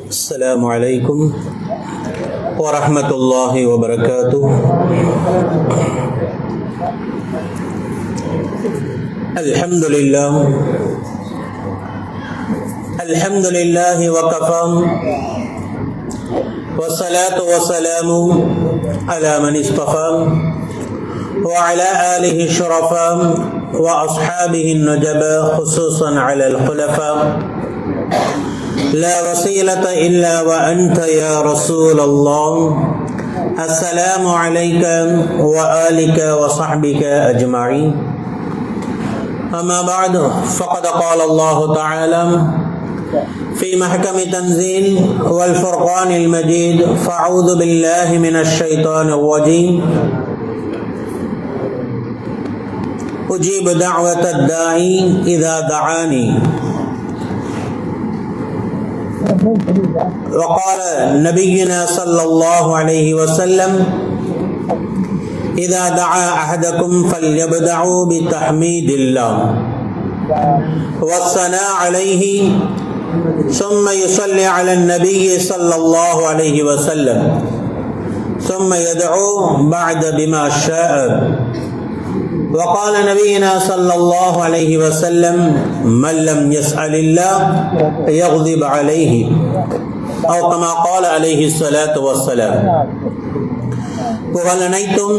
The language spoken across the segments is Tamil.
السلام عليكم ورحمة الله وبركاته. الحمد لله وكفى، والصلاة والسلام على من اصطفى وعلى آله الشرفاء وأصحابه النجباء، خصوصا على الخلفاء. لا وسيلة إلا وأنت يا رسول الله. السلام عليك وآلك وصحبك أجمعين. أما بعد، فقد قال الله تعالى في محكم تنزيل والفرقان المجيد: فأعوذ بالله من الشيطان الرجيم. أجيب دعوة الداعي إذا دعاني. وقال نبينا صلى الله عليه وسلم: إذا دعا أحدكم فليبدأوا بتحميد الله والثناء عليه، ثم يصلي على النبي صلى الله عليه وسلم، ثم يدعو بعد بما شاء. وقال نبينا صلى الله عليه وسلم: من لم يسأل الله يغضب عليه، أو كما قال عليه الصلاة والسلام. புகழ் அனைத்தும்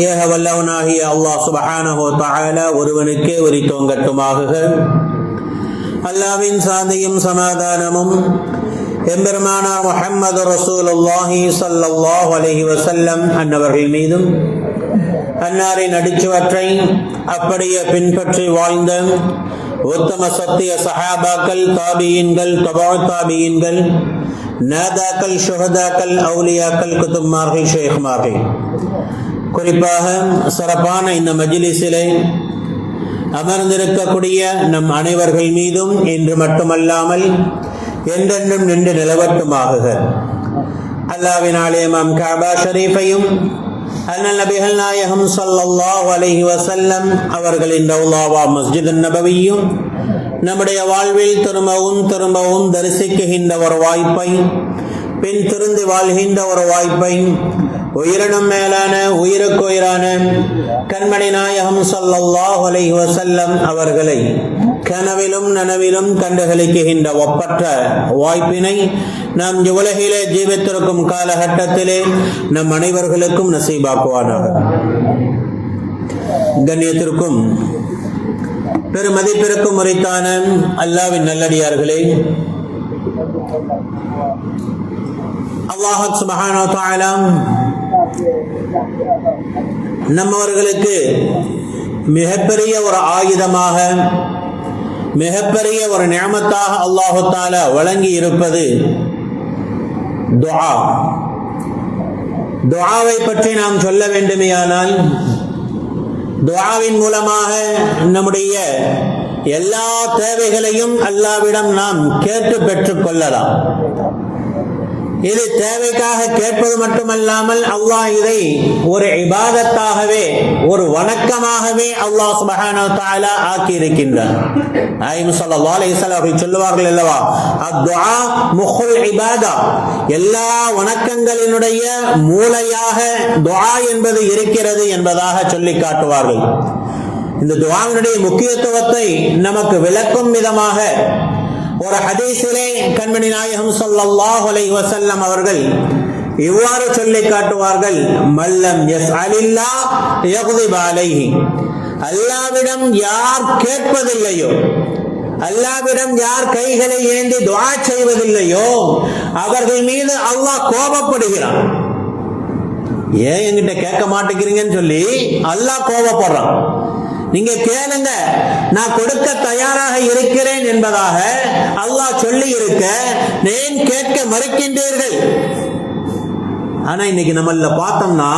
ஏக வல்லவனாகிய அல்லாஹ் சுப்ஹானஹு வ தஆலா ஒருவனுக்கே உரித்தோங்கட்டுமாக. அல்லாஹ்வின் சாந்தியும் சமாதானமும் எம்பெருமானார் முஹம்மது ரசூலுல்லாஹி ஸல்லல்லாஹு அலைஹி வஸல்லம் அன்னவர்கள் மீதும், அன்னாரின் அடிச்சுவற்றை அப்படியே பின்பற்றி வாழ்ந்த உத்தம சத்திய சஹாபாக்கள், தாபியீன்கள், தபஅ தாபியீன்கள், நாதாக்கள், ஷுஹதாக்கள், அவுலியாக்கள், குதுப்மார்கள், ஷேக்மார்கள், குறிப்பாக சிறப்பான இந்த மஜ்லிஸிலே அமர்ந்திருக்கக்கூடிய நம் அனைவர்கள் மீதும் இன்று மட்டுமல்லாமல் என்றென்றும் நின்று நிலவட்டுமாக. அல்லாஹ்வின் ஆலயம் கஅபா ஷரீஃபையும் அண்ணல் நபிகள் நாயகம் ஸல்லல்லாஹு அலைஹி வஸல்லம் அவர்களின் ரௌலா மஸ்ஜித் நபவியும் நம்முடைய வாழ்வில் திரும்பவும் தரிசிக்குகின்ற ஒரு வாய்ப்பை, பின் திருந்து வாழ்கின்ற ஒரு வாய்ப்பை, உயிரினும் மேலான உயிருக்குயிரான கண்மணி நாயகம் ஸல்லல்லாஹு அலைஹி வஸல்லம் அவர்களை கனவிலும் நனவிலும் கண்டுகளிக்குகின்ற ஒப்பற்ற வாய்ப்பினை நாம் உலகிலே ஜீவித்திருக்கும் காலகட்டத்திலே நம் அனைவர்களுக்கும் நசீபாக்குவானாக. கண்ணியத்திற்கும் பெருமதிப்பிற்கும் உரித்தான அல்லாஹ்வின் நல்லடியார்களே, அல்லாஹ் சுப்ஹானஹு வ தஆலா நம்மவர்களுக்கு மிகப்பெரிய ஒரு ஆயுதமாக, மிகப்பெரிய ஒரு நிஅமத்தாக அல்லாஹ் தஆலா வழங்கி இருப்பது துஆ. துஆவை பற்றி நாம் சொல்ல வேண்டுமேயானால், துஆவின் மூலமாக நம்முடைய எல்லா தேவைகளையும் அல்லாஹ்விடம் நாம் கேட்டு பெற்றுக் கொள்ளலாம். இது தேவைக்காக கேட்பது மட்டுமல்லாமல் அல்லாஹ் இதை ஒரு இபாதத்தாகவே, ஒரு வணக்கமாகவே அல்லாஹ் சுப்ஹானஹு வ தஆலா ஆக்கி இருக்கின்றார். நாயகம் ஸல்லல்லாஹு அலைஹி வஸல்லம் அவர்கள் சொல்லுவார்கள் அல்லவா, அத்ஆ முஹுல் இபாதா, எல்லா வணக்கங்களினுடைய மூளையாக துஆ என்பது இருக்கிறது என்பதாக சொல்லி காட்டுவார்கள். இந்த துஆவினுடைய முக்கியத்துவத்தை நமக்கு விளக்கும் விதமாக ஒரு ஹதீஸிலே கண்மணி நாயகம் ஸல்லல்லாஹு அலைஹி வஸல்லம் அவர்கள் இவ்வாறு சொல்லி காட்டுவார்கள்: மல்லம் யஸ்அலில்லாஹ் யக்திப் அலைஹி. அல்லாஹ்விடம் யார் கேட்பதில்லையோ, அல்லாஹ்விடம் யார் கைகளை ஏந்தி துஆ செய்வதில்லையோ, அவர்கள் மீது அல்லாஹ் கோபப்படுகிறான். ஏன் என்கிட்ட கேட்க மாட்டேங்கிறீங்கன்னு சொல்லி அல்லாஹ் கோபப்படுறான். நீங்க கேளுங்க, நான் கொடுக்க தயாராக இருக்கிறேன் என்பதாக அல்லாஹ் சொல்லி இருக்க, ஏன் கேட்க மறுக்கின்றீர்கள்? ஆனா இன்னைக்கு நம்மள பார்த்தோம்னா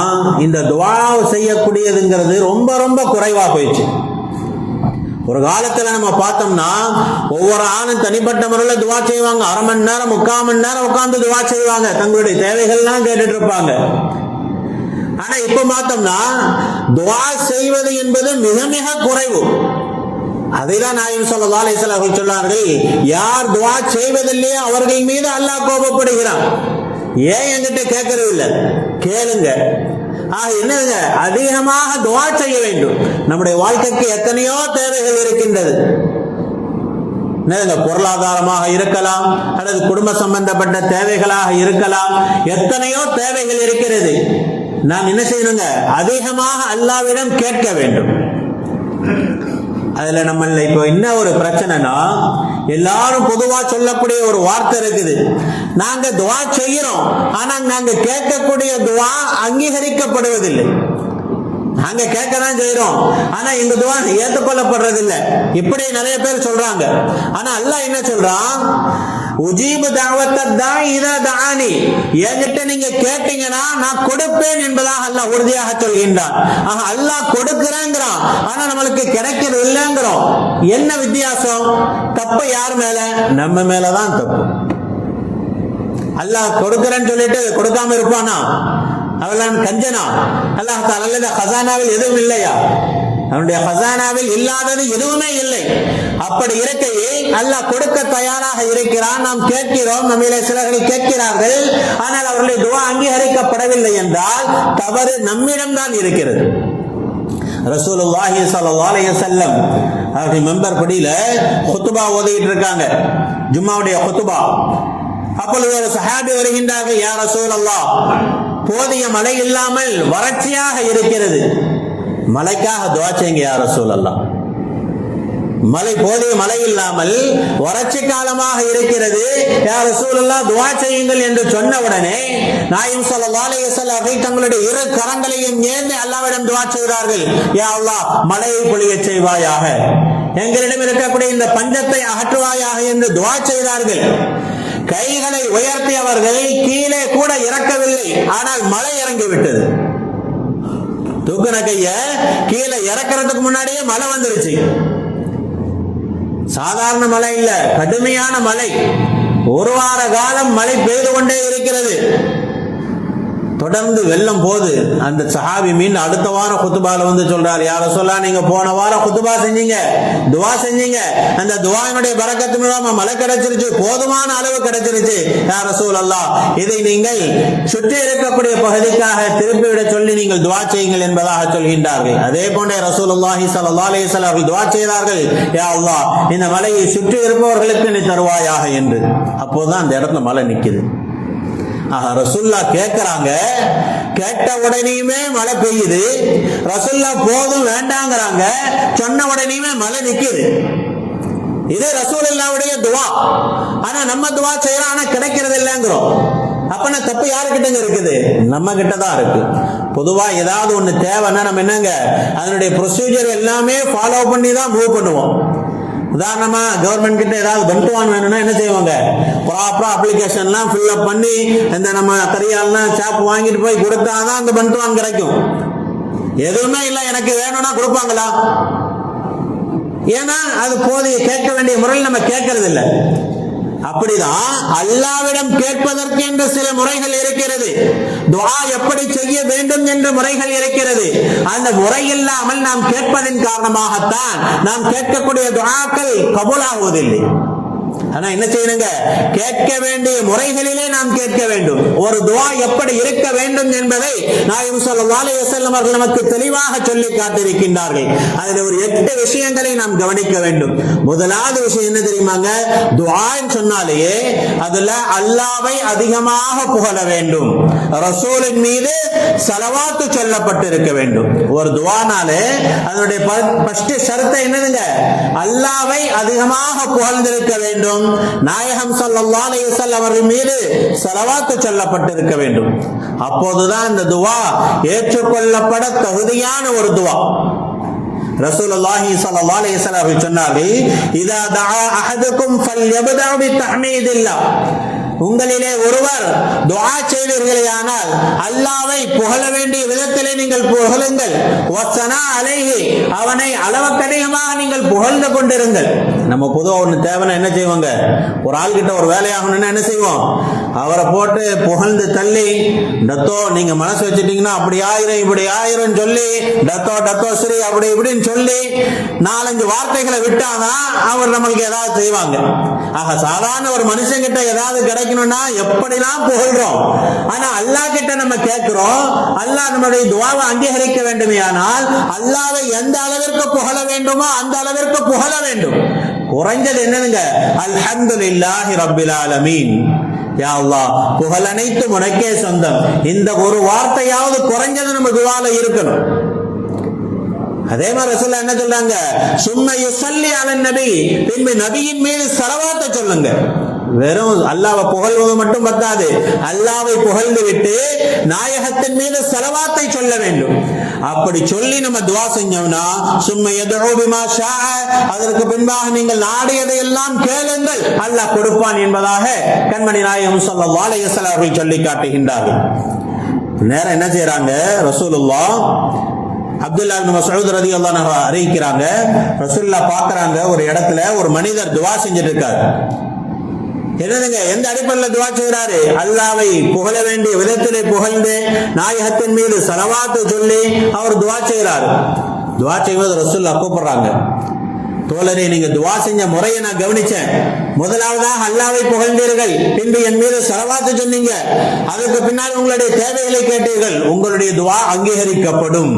இந்த துஆ செய்யக்கூடியதுங்கிறது ரொம்ப ரொம்ப குறைவா போயிடுச்சு. ஒரு காலத்துல நம்ம பார்த்தோம்னா ஒவ்வொரு ஆணும் தனிப்பட்ட முறையில் துஆ செய்வாங்க. அரை மணி நேரம் 3/4 மணி நேரம் உட்கார்ந்து துஆ செய்வாங்க, தங்களுடைய தேவைகள்லாம் கேட்டுட்டு இருப்பாங்க. ஆனா இப்ப பார்த்தோம்னா துஆ செய்வது என்பது மிக மிக குறைவு. அதைதான் நாயகம் ஸல்லல்லாஹு அலைஹி வஸல்லம் அவர்கள் சொன்னார்கள், யார் துஆ செய்வதில்லையோ அவர்கள் மீது அல்லாஹ் கோபப்படுகிறான். ஏன் என்கிட்ட கேட்கறது இல்லை? கேளுங்க. என்னங்க, அதிகமாக துஆ செய்ய வேண்டும். நம்முடைய வாழ்க்கைக்கு எத்தனையோ தேவைகள் இருக்கின்றது. பொருளாதாரமாக இருக்கலாம், அல்லது குடும்ப சம்பந்தப்பட்ட தேவைகளாக இருக்கலாம், எத்தனையோ தேவைகள் இருக்கிறது. நாம் என்ன செய்யணுங்க? அதிகமாக அல்லாஹ்விடம் கேட்க வேண்டும். அதுல நம்ம இப்போ என்ன ஒரு பிரச்சனைனா, எல்லாரும் பொதுவா சொல்லக்கூடிய ஒரு வார்த்தை இருக்குது, நாங்க துஆ செய்யறோம், ஆனா நாங்க கேட்கக்கூடிய துஆ அங்கீகரிக்கப்படுவதில்லை. நாங்க கேட்கதான் செய்யறோம், ஆனா எங்க துஆ ஏற்றுக்கொள்ளப்படுறதில்லை. இப்படி நிறைய பேர் சொல்றாங்க. ஆனா அல்லாஹ் என்ன சொல்றான்? உஜீபு தஅவத்த தாஇ இதா தஆனி, என்கிட்ட நீங்க கேட்டீங்கன்னா நான் கொடுப்பேன் என்பதாக அல்லாஹ் உறுதியாக சொல்கின்றான். அல்லாஹ் கொடுக்கிறேங்கிறான், ஆனா நம்மளுக்கு கிடைக்கிறது இல்லைங்கிறோம். என்ன வித்தியாசம்? தப்பு யார் மேல? நம்ம மேலதான் தப்பு. அல்லாஹ் கொடுக்கிறேன்னு சொல்லிட்டு கொடுக்காம இருப்பானா? அவளான் கஞ்சனா? அல்லாஹ் தஆலா கஸானாவில் எதுவும் இல்லையா? அவனுடைய கஸானாவில் இல்லாதது எதுவுமே இல்லை. அப்படி இருக்கையே அல்லாஹ் கொடுக்க தயாராக இருக்கிறான். நாம் கேட்கிறோம், நம்மிலே சிலர்கள் கேட்கிறார்கள், ஆனால் அவர்களுடைய துஆ அங்கீகரிக்கப்படவில்லை என்றால் தவறு நம்மிடம் தான் இருக்கிறது. ரசூலுல்லாஹி ஸல்லல்லாஹு அலைஹி வஸல்லம் அவர்கள் மெம்பர் படியில குத்பா ஓதிட்டு இருக்காங்க, ஜும்மாவுடைய குத்பா. அப்பொழுது ஒரு சஹாபி வருகின்றார்கள், யா ரசூலல்லாஹ், போதிய மழை இல்லாமல் வறட்சியாக இருக்கிறது, மழைக்காக துஆ செய்யுங்க யா ரசூலல்லாஹ். போதிய மழை இல்லாமல் வறட்சி காலமாக இருக்கிறது, யா ரசூலல்லாஹ் துஆ செய்யுங்கள் என்று சொன்ன உடனே நாயகம் ஸல்லல்லாஹு அலைஹி வஸல்லம் தங்களுடைய இரு கரங்களையும் ஏந்தி அல்லாஹ்விடம் துஆ செய்கிறார்கள், யா அல்லாஹ் மழையை பொழியச் செய்வாயாக, எங்களிடம் இருக்கக்கூடிய இந்த பஞ்சத்தை அகற்றுவாயாக என்று துஆ செய்தார்கள். கைகளை உயர்த்தியவர்கள் கீழே கூட இறக்கவில்லை, ஆனால் மழை இறங்கிவிட்டது. தூக்குன கைய கீழே இறக்கிறதுக்கு முன்னாடியே மழை வந்துருச்சு. சாதாரண மழை இல்ல, கடுமையான மழை. ஒரு வார காலம் மழை பெய்து கொண்டே இருக்கிறது. தொடர்ந்து வெள்ளம் போது அந்த சஹாபி மீன் அடுத்த வாரம் குத்துபால வந்து சொல்றாரு, யா ரசூலல்லாஹ், நீங்க போன வாரம் குத்துபா செஞ்சீங்க, துஆ செஞ்சீங்க, அந்த துஆவினுடைய பரக்கத்து மூலமா மழை கிடைச்சிருச்சு, போதுமான அளவு கிடைச்சிருச்சு. யா ரசூலல்லாஹ், இதை நீங்கள் சுற்றி இருக்கக்கூடிய பகுதிக்காக திருப்பிவிட சொல்லி நீங்கள் துஆ செய்யுங்கள் என்பதாக சொல்கின்றார்கள். அதே போன்ற ரசூலுல்லாஹி ஸல்லல்லாஹு அலைஹி வஸல்லம் அவர்கள் துஆ செய்தார்கள், யா அல்லாஹ், இந்த மலையை சுற்றி இருப்பவர்களுக்கு நீ தருவாயாக என்று. அப்போதான் அந்த இடத்துல மழை நிக்குது. ரசூல்லா கேட்கிறாங்க, கேட்ட உடனேயுமே மழை பெய்யுது. ரசூல்லா போதும் வேண்டாங்கிறாங்க, சொன்ன உடனேயுமே மழை நிக்குது. இது ரசூலுல்லாஹ்வுடைய துஆ. ஆனா நம்ம துஆ செய்யறோம், ஆனா கிடைக்கிறது இல்லைங்கிறோம். அப்பனா தப்பு யாருக்கிட்ட இருக்குது? நம்ம கிட்டதான் இருக்கு. பொதுவா ஏதாவது ஒண்ணு தேவைன்னா நம்ம என்னங்க, அதனுடைய ப்ரொசீஜர் எல்லாமே ஃபாலோ பண்ணி தான் மூவ் பண்ணுவோம். உதாரணமா கவர்மெண்ட் கிட்ட ஏதாவது பந்துவான் வேணும்னா என்ன செய்வாங்க? ப்ராப்பரா அப்ளிகேஷன்லாம் ஃபில் அப் பண்ணி இந்த நம்ம கரியாலாம் சாப் வாங்கிட்டு போய் கொடுத்தாதான் அந்த பந்துவான் கிடைக்கும். எதுவுமே இல்லை, எனக்கு வேணும்னா கொடுப்பாங்களா? ஏன்னா அது போதிய கேட்க வேண்டிய முறையில் நம்ம கேட்கறது இல்லை. அப்படிதான் அல்லாஹ்விடம் கேட்பதற்கு என்று சில முறைகள் இருக்கிறது. துஆ எப்படி செய்ய வேண்டும் என்ற முறைகள் இருக்கிறது. அந்த முறை இல்லாமல் நாம் கேட்பதின் காரணமாகத்தான் நாம் கேட்கக்கூடிய துஆக்கள் கபூலாகுவதில்லை. ஆனா என்ன செய்யணுங்க? கேட்க வேண்டிய முறைகளிலே நாம் கேட்க வேண்டும். ஒரு துஆ எப்படி இருக்க வேண்டும் என்பதை நாயகம் ஸல்லல்லாஹு அலைஹி வஸல்லம் அவர்கள் நமக்கு தெளிவாக சொல்லி காட்டியிருக்கின்றார்கள். அதில் ஒரு 8 விஷயங்களை நாம் கவனிக்க வேண்டும். முதலாவது விஷயம் என்ன தெரியுமாங்க? துஆன்னு சொன்னாலே அதுல அல்லாஹ்வை அதிகமாக புகழ வேண்டும், ரசூலின் மீது ஸலவாத்து சொல்லப்பட்டிருக்க வேண்டும். ஒரு துஆனாலே அதனுடைய ஃபர்ஸ்ட் ஷர்த் என்னதுங்க? அல்லாஹ்வை அதிகமாக புகழ்ந்திருக்க வேண்டும், நாயகம் ஸல்லல்லாஹு அலைஹி வஸல்லம் அவர்கள் மீது ஸலவாத்து சொல்லப்பட்டிருக்க வேண்டும். அப்போதுதான் இந்த துஆ ஏற்றுக்கொள்ளப்பட தகுதியான ஒரு துஆ. ரசூலுல்லாஹி ஸல்லல்லாஹு அலைஹி வஸல்லம் அவர்கள் சொன்னார்கள், இதா தஆ அஹதுக்கும் ஃபல்யப்தா பித்தஹ்மீதில்லாஹ், உங்களிலே ஒருவர் துஆ செய்வீர்களேயானால் அல்லாஹ்வை புகழ வேண்டிய விதத்திலே நீங்கள் புகழுங்கள். வஸனா அலைஹி, அவனை அளவுக்கதிகமாக நீங்கள் புகழ்ந்து கொண்டிருங்கள். நம்ம பொதுவாக ஒன்று தேவைன்னா என்ன செய்வாங்க? ஒரு ஆள் கிட்ட ஒரு வேலையாகணும்னா என்ன செய்வோம்? அவரை போட்டு புகழ்ந்து தள்ளி, டத்தோ நீங்க மனசு வச்சுட்டீங்கன்னா அப்படி ஆயிரம் இப்படி ஆயிரம் சொல்லி, டத்தோ டத்தோ ஸ்ரீ அப்படி இப்படின்னு சொல்லி 4-5 வார்த்தைகளை விட்டாதான் அவர் நம்மளுக்கு ஏதாவது செய்வாங்க. ஆக சாதாரண ஒரு மனுஷன் கிட்ட ஏதாவது கிடைக்கணும்னா எப்படிலாம் புகழ்றோம். ஆனா அல்லாஹ் கிட்ட நம்ம கேட்கிறோம், அல்லாஹ் நம்முடைய துஆவை அங்கீகரிக்க வேண்டுமே, ஆனால் அல்லாஹ்வை எந்த அளவிற்கு புகழ வேண்டுமோ அந்த அளவிற்கு புகழ வேண்டும். குறைஞ்சது என்னதுங்க, அல்ஹம்துலில்லாஹி ரப்பில் ஆலமீன், யா அல்லாஹ் புகழ் அனைத்தும் உனக்கே சொந்தம், இந்த ஒரு வார்த்தையாவது குறைஞ்சது நம்ம துஆல இருக்கணும். அதே மாதிரி ரசூலுல்லாஹ் என்ன சொல்றாங்க, சும்ம யுஸல்லி அலன் நபி, பின்பு நபியின் மீது ஸலவாத்தை சொல்லுங்க. வெறும் அல்லாஹ்வை புகழ்வது மட்டும் பத்தாது, அல்லாஹ்வை புகழ்ந்து விட்டு நாயகத்தின் மீது ஸலவாத்தை சொல்ல வேண்டும். அப்படி சொல்லி நம்ம துஆ செஞ்சோம்னா, சும்ம யதுஉ பிமா ஷாஅ, அதற்கு பின்பாக நீங்கள் நாடியதை எல்லாம் கேளுங்கள், அல்லாஹ் கொடுப்பான் என்பதாக கண்மணி நாயகம் ஸல்லல்லாஹு அலைஹி வஸல்லம் அவர்கள் சொல்லி காட்டுகின்றார்கள். நேரம் என்ன செய்யறாங்க, ரசூலுல்லாஹ் அப்துல்லா இப்னு மஸ்ஊத் ரலியல்லாஹு அன்ஹு அறிவிக்கிறாங்க, ரசூலுல்லாஹ் பார்க்கறாங்க ஒரு இடத்துல ஒரு மனிதர் துஆ செஞ்சிட்டு இருக்காரு. என்னதுங்க, எந்த அடிப்படையில் துஆ செய்கிறாரு, அல்லாஹ்வை புகழ வேண்டிய விதத்திலே புகழ்ந்து நாயகத்தின் மீது ஸலவாத்து சொல்லி அவர் துஆ செய்கிறார். துஆ செய்வது ரசூலுல்லாஹ் கூப்பிடுறாங்க, தோழரே நீங்க துஆ செஞ்ச முறையை நான் கவனிச்சேன். முதலாவதாக அல்லாஹ்வை புகழ்ந்தீர்கள், பின்பு என் மீது ஸலவாத்து சொன்னீங்க, அதற்கு பின்னால் உங்களுடைய தேவைகளை கேட்டீர்கள், உங்களுடைய துஆ அங்கீகரிக்கப்படும்.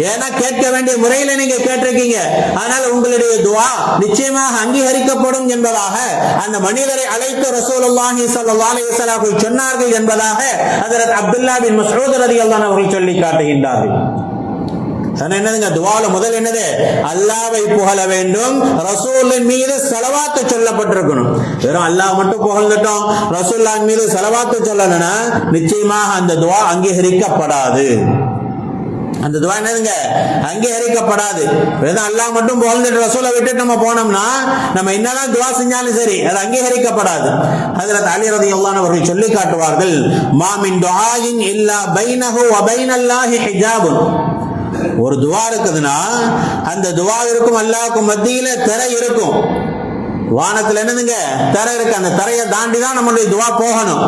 ஏன்னா கேட்க வேண்டிய முறையில நீங்க கேட்டிருக்கீங்க, அதனால உங்களுடைய துஆ நிச்சயமாக அங்கீகரிக்கப்படும் என்பதாக அந்த மனிதரை அழைத்து ரசூலுல்லாஹி ஸல்லல்லாஹு அலைஹி வஸல்லம் சொன்னார்கள் என்பதாக ஹஜ்ரத் அப்துல்லா பின் மஸ்ஊத் ரலியல்லாஹு அன்ஹு அவர்கள் சொல்லி காட்டுகின்றார்கள். என்னதுங்க, துஆல முதல் என்னது, அல்லாஹ்வை புகழ வேண்டும், ரசூலின் மீது ஸலவாத்து சொல்லப்பட்டிருக்கணும். வெறும் அல்லாஹ் மட்டும் புகழ்ந்துட்டோம், ரசூலுல்லாஹ் மீது ஸலவாத்து சொல்லலனா நிச்சயமாக அந்த துஆ அங்கீகரிக்கப்படாது. அந்த துஆ என்னதுங்க, அங்கீகரிக்கப்படாது. வெறும் அல்லாஹ் மட்டும் புகழ்ந்துட்டு ரசூலை விட்டுட்டு நம்ம போனோம்னா நம்ம என்னதான் துஆ செஞ்சாலும் சரி அது அங்கீகரிக்கப்படாது. ஹஜ்ரத் அலி ரலியல்லாஹு அன்ஹு அவர்கள் சொல்லி காட்டுவார்கள், மா மின் துஆஇன் இல்லா பைனஹு வ பைனல்லாஹி ஹிஜாபுன். ஒரு துஆ இருக்குதுன்னா அந்த துஆவிற்கும் அல்லாஹ்வுக்கும் மத்தியில திரை இருக்கும். வானத்துல என்னதுங்க, திரை இருக்கு, அந்த திரையை தாண்டி தான் நம்மளுடைய துஆ போகணும்.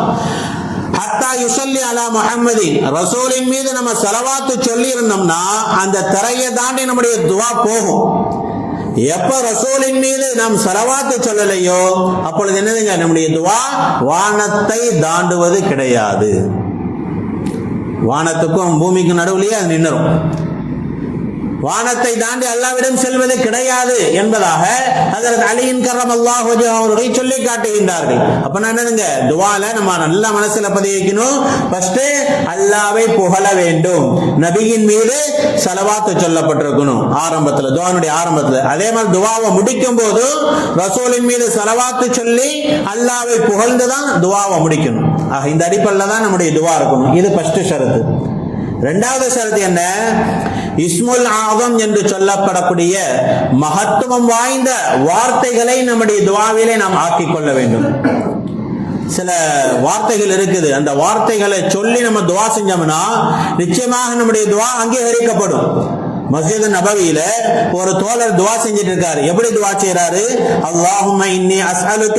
ஹத்தா யுஸல்லி அலா முஹம்மதின், ரசூலின் மீது நம்ம ஸலவாத்து சொல்லி இருந்தோம்னா அந்த திரையை தாண்டி நம்முடைய துஆ போகும். எப்ப ரசூலின் மீது நாம் ஸலவாத்து சொல்லலையோ அப்பொழுது என்னதுங்க, நம்முடைய துஆ வானத்தை தாண்டுவது கிடையாது. வானத்துக்கும் பூமிக்கும் நடுவுலயே அது நின்னுரும். வானத்தை தாண்டி அல்லாஹ்விடம் செல்வது கிடையாது என்பதாக ஹஜ்ரத் அலியின் கர்ரமல்லாஹு வஜ்ஹு அவர்கள் சொல்லி காட்டுகின்றார்கள். அப்ப என்னதுங்க, துஆல நம்ம நல்ல மனசுல பதிய வைக்கணும். ஃபர்ஸ்ட் அல்லாஹ்வை புகழ வேண்டும், நபியின் மீது ஸலவாத்து சொல்லப்பட்டிருக்கணும் ஆரம்பத்துல, துஆனுடைய ஆரம்பத்துல. அதே மாதிரி துஆவை முடிக்கும் போது ரசூலின் மீது ஸலவாத்து சொல்லி அல்லாஹ்வை புகழ்ந்துதான் துஆவை முடிக்கணும். ஆக இந்த அடிப்படையில தான் நம்முடைய துஆ இருக்கணும். இது ஃபர்ஸ்ட் ஷரத்து. இரண்டாவது ஷரத்து என்ன, இஸ்முல் ஆஸம் என்று சொல்லப்படக்கூடிய மகத்துவம் வாய்ந்த வார்த்தைகளை நம்முடைய துஆவிலே நாம் ஆக்கிக் கொள்ள வேண்டும். சில வார்த்தைகள் இருக்குது, அந்த வார்த்தைகளை சொல்லி நம்ம துஆ செஞ்சோம்னா நிச்சயமாக நம்முடைய துஆ அங்கீகரிக்கப்படும். மஸ்ஜித் நபவியில ஒரு தோழர் துஆ செஞ்சிட்டு இருக்காரு. எப்படி துஆ செய்றாரு, அல்லாஹும்ம இன்னி அஸ்அலுக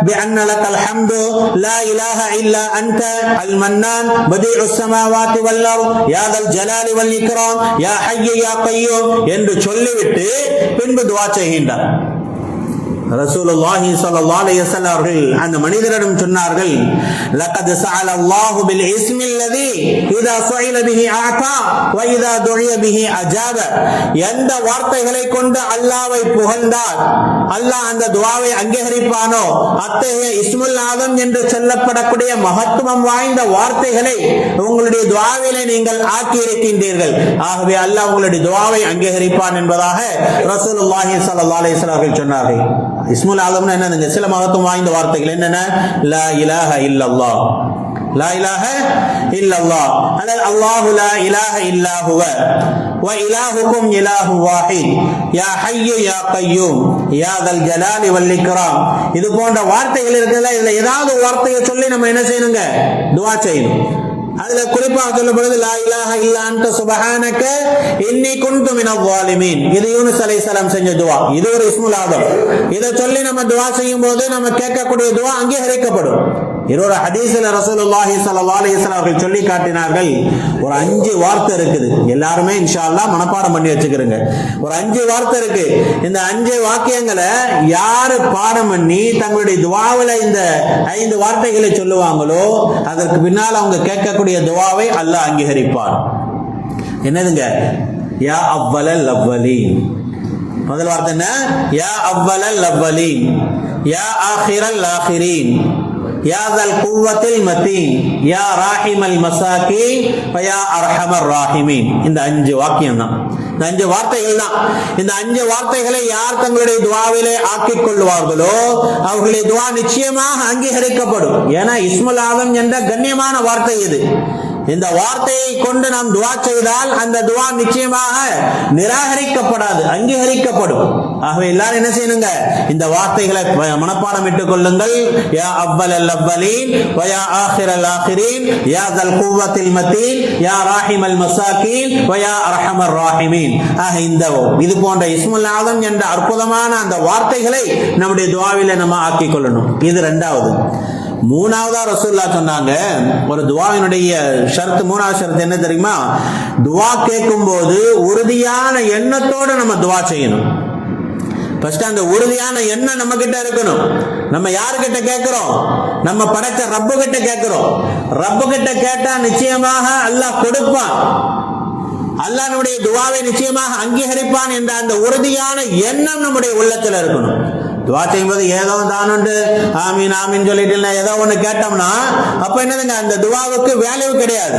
பிஅன்ன லக்கல் ஹம்து லா இலாஹ இல்லா அன்த அல் மன்னான் பதீஉஸ் ஸமாவாதி வல் அர்த் யா தல் ஜலாலி வல் இக்ராம் யா ஹய்யு யா கய்யூம் என்று சொல்லிவிட்டு பின்பு துஆ செய்கின்றார். ரசூலுல்லாஹி ஸல்லல்லாஹு அலைஹி வஸல்லம் அவர்கள் அந்த மனிதரிடம் சொன்னார்கள், லகத் ஸஅல அல்லாஹு பில் இஸ்மில்லதி இதா ஸுஇல பிஹி ஆதா வ இதா துஇய பிஹி அஜாப. எந்த வார்த்தைகளை கொண்டு அல்லாஹ்வை புகழ்ந்தால் அல்லாஹ் அந்த துஆவை அங்கீகரிப்பானோ அத்தகைய இஸ்முல் ஆஸம் என்று சொல்லப்படக்கூடிய மகத்துவம் வாய்ந்த வார்த்தைகளை உங்களுடைய துஆவிலே நீங்கள் ஆக்கி இருக்கின்றீர்கள். ஆகவே அல்லாஹ் உங்களுடைய துஆவை அங்கீகரிப்பான் என்பதாக ரசூலுல்லாஹி ஸல்லல்லாஹு அலைஹி வஸல்லம் அவர்கள் சொன்னார்கள். இஸ்முல் ஆஸம்னா என்னங்க, சில மகத்துவம் வாய்ந்த வார்த்தைகள் என்னென்ன, லா இலாஹ இல்லல்லாஹ், லா இலாஹ இல்லல்லாஹ், அல்லாஹு லா இலாஹ இல்லா ஹுவ வ இலாஹுக்கும் இலாஹு வாஹித் யா ஹய்யு யா கய்யூம் யா தல் ஜலாலி வல் இக்ராம். இது போன்ற வார்த்தைகள் இருக்குல்ல, இதுல ஏதாவது வார்த்தையை சொல்லி நம்ம என்ன செய்யணுங்க, துஆ செய்யணும். அதுல குறிப்பாக சொல்லப்படுது லா இலாஹ இல்லா அன்த சுப்ஹானக இன்னி குன்து மினல் ஸாலிமீன். இது யூனுஸ் அலைஹிஸ்ஸலாம் செஞ்ச துஆ. இது ஒரு இஸ்முல் ஆஸம். இதை சொல்லி நம்ம துஆ செய்யும் போது நம்ம கேட்கக்கூடிய துஆ அங்கீகரிக்கப்படும். இன்னொரு ஹதீஸ்ல ரசூலுல்லாஹி ஸல்லல்லாஹு அலைஹி வஸல்லம் அவர்கள் சொல்லி காட்டினார்கள், ஒரு 5 வார்த்தை இருக்குது, எல்லாருமே இன்ஷா அல்லாஹ் மனப்பாடம் பண்ணி வச்சுக்கிறங்க. ஒரு 5 வார்த்தை இருக்கு. இந்த 5 வாக்கியங்களை யாரு பாடம் பண்ணி தங்களுடைய துஆவில் இந்த 5 வார்த்தைகளை சொல்லுவாங்களோ அதற்கு பின்னால் அவங்க கேட்கக்கூடிய துஆவை அல்லாஹ் அங்கீகரிப்பார். என்னதுங்க? யா அவ்வலல் அவ்வலீன். முதல் வார்த்தை என்ன? யா அவ்வலல் அவ்வலீன், யா ஆகிரல் ஆகிரீன், யா தல் குவ்வத்தில் மத்தீன், யா ராஹிமல் மசாகீன், யா அர்ஹமர் ராஹிமீன். இந்த 5 வாக்கியம் தான், இந்த 5 வார்த்தைகள் தான். இந்த 5 வார்த்தைகளை யார் தங்களுடைய துஆவிலே ஆக்கிக் கொள்வார்களோ அவர்களுடைய துஆ நிச்சயமாக அங்கீகரிக்கப்படும். ஏன்னா இஸ்முல் ஆதம் என்ற கண்ணியமான வார்த்தை இது. இந்த வார்த்தையை கொண்டு நாம் துஆ செய்தால் அந்த துஆ நிச்சயமாக நிராகரிக்கப்படாது, அங்கீகரிக்கப்படும். ஆகவே எல்லாரும் என்ன செய்யணுங்க? இந்த வார்த்தைகளை மனப்பாடம் இட்டுக் கொள்ளுங்கள். யா அவ்வலல் அவ்வலீன், வ யா ஆகிரல் ஆகிரீன், யா தல் குவ்வத்தில் மத்தீன், யா ராஹிமல் மசாகீன், வ யா அர்ஹமர் ராஹிமீன். ஆக இந்த இது போன்ற இஸ்முல் ஆதம் என்ற அற்புதமான அந்த வார்த்தைகளை நம்முடைய துஆவிலே நம்ம ஆக்கிக் கொள்ளணும். இது 2வது. 3வதா ரசூலுல்லாஹ் சொன்னாங்க, ஒரு துஆவினுடைய ஷர்த், 3வது ஷர்த் என்ன தெரியுமா? துஆ கேட்கும் போது உறுதியான எண்ணத்தோட நம்ம துஆ செய்யணும். ஃபர்ஸ்ட் அந்த உறுதியான எண்ணம் நம்ம கிட்ட இருக்கணும். நம்ம யாருக்கிட்ட கேட்கிறோம்? நம்ம படைச்ச ரப்பு கிட்ட கேட்கிறோம். ரப்பு கிட்ட கேட்டா நிச்சயமாக அல்லாஹ் கொடுப்பான், அல்லாஹ் நம்முடைய துஆவை நிச்சயமாக அங்கீகரிப்பான் என்ற அந்த உறுதியான எண்ணம் நம்முடைய உள்ளத்துல இருக்கணும். துஆ செய்யும்போது ஏதோ தானுண்டு ஆமீன் ஆமீன் சொல்லிட்டு ஏதோ ஒன்று கேட்டோம்னா அப்ப என்னதுங்க? அந்த துஆவுக்கு வேல்யூ கிடையாது.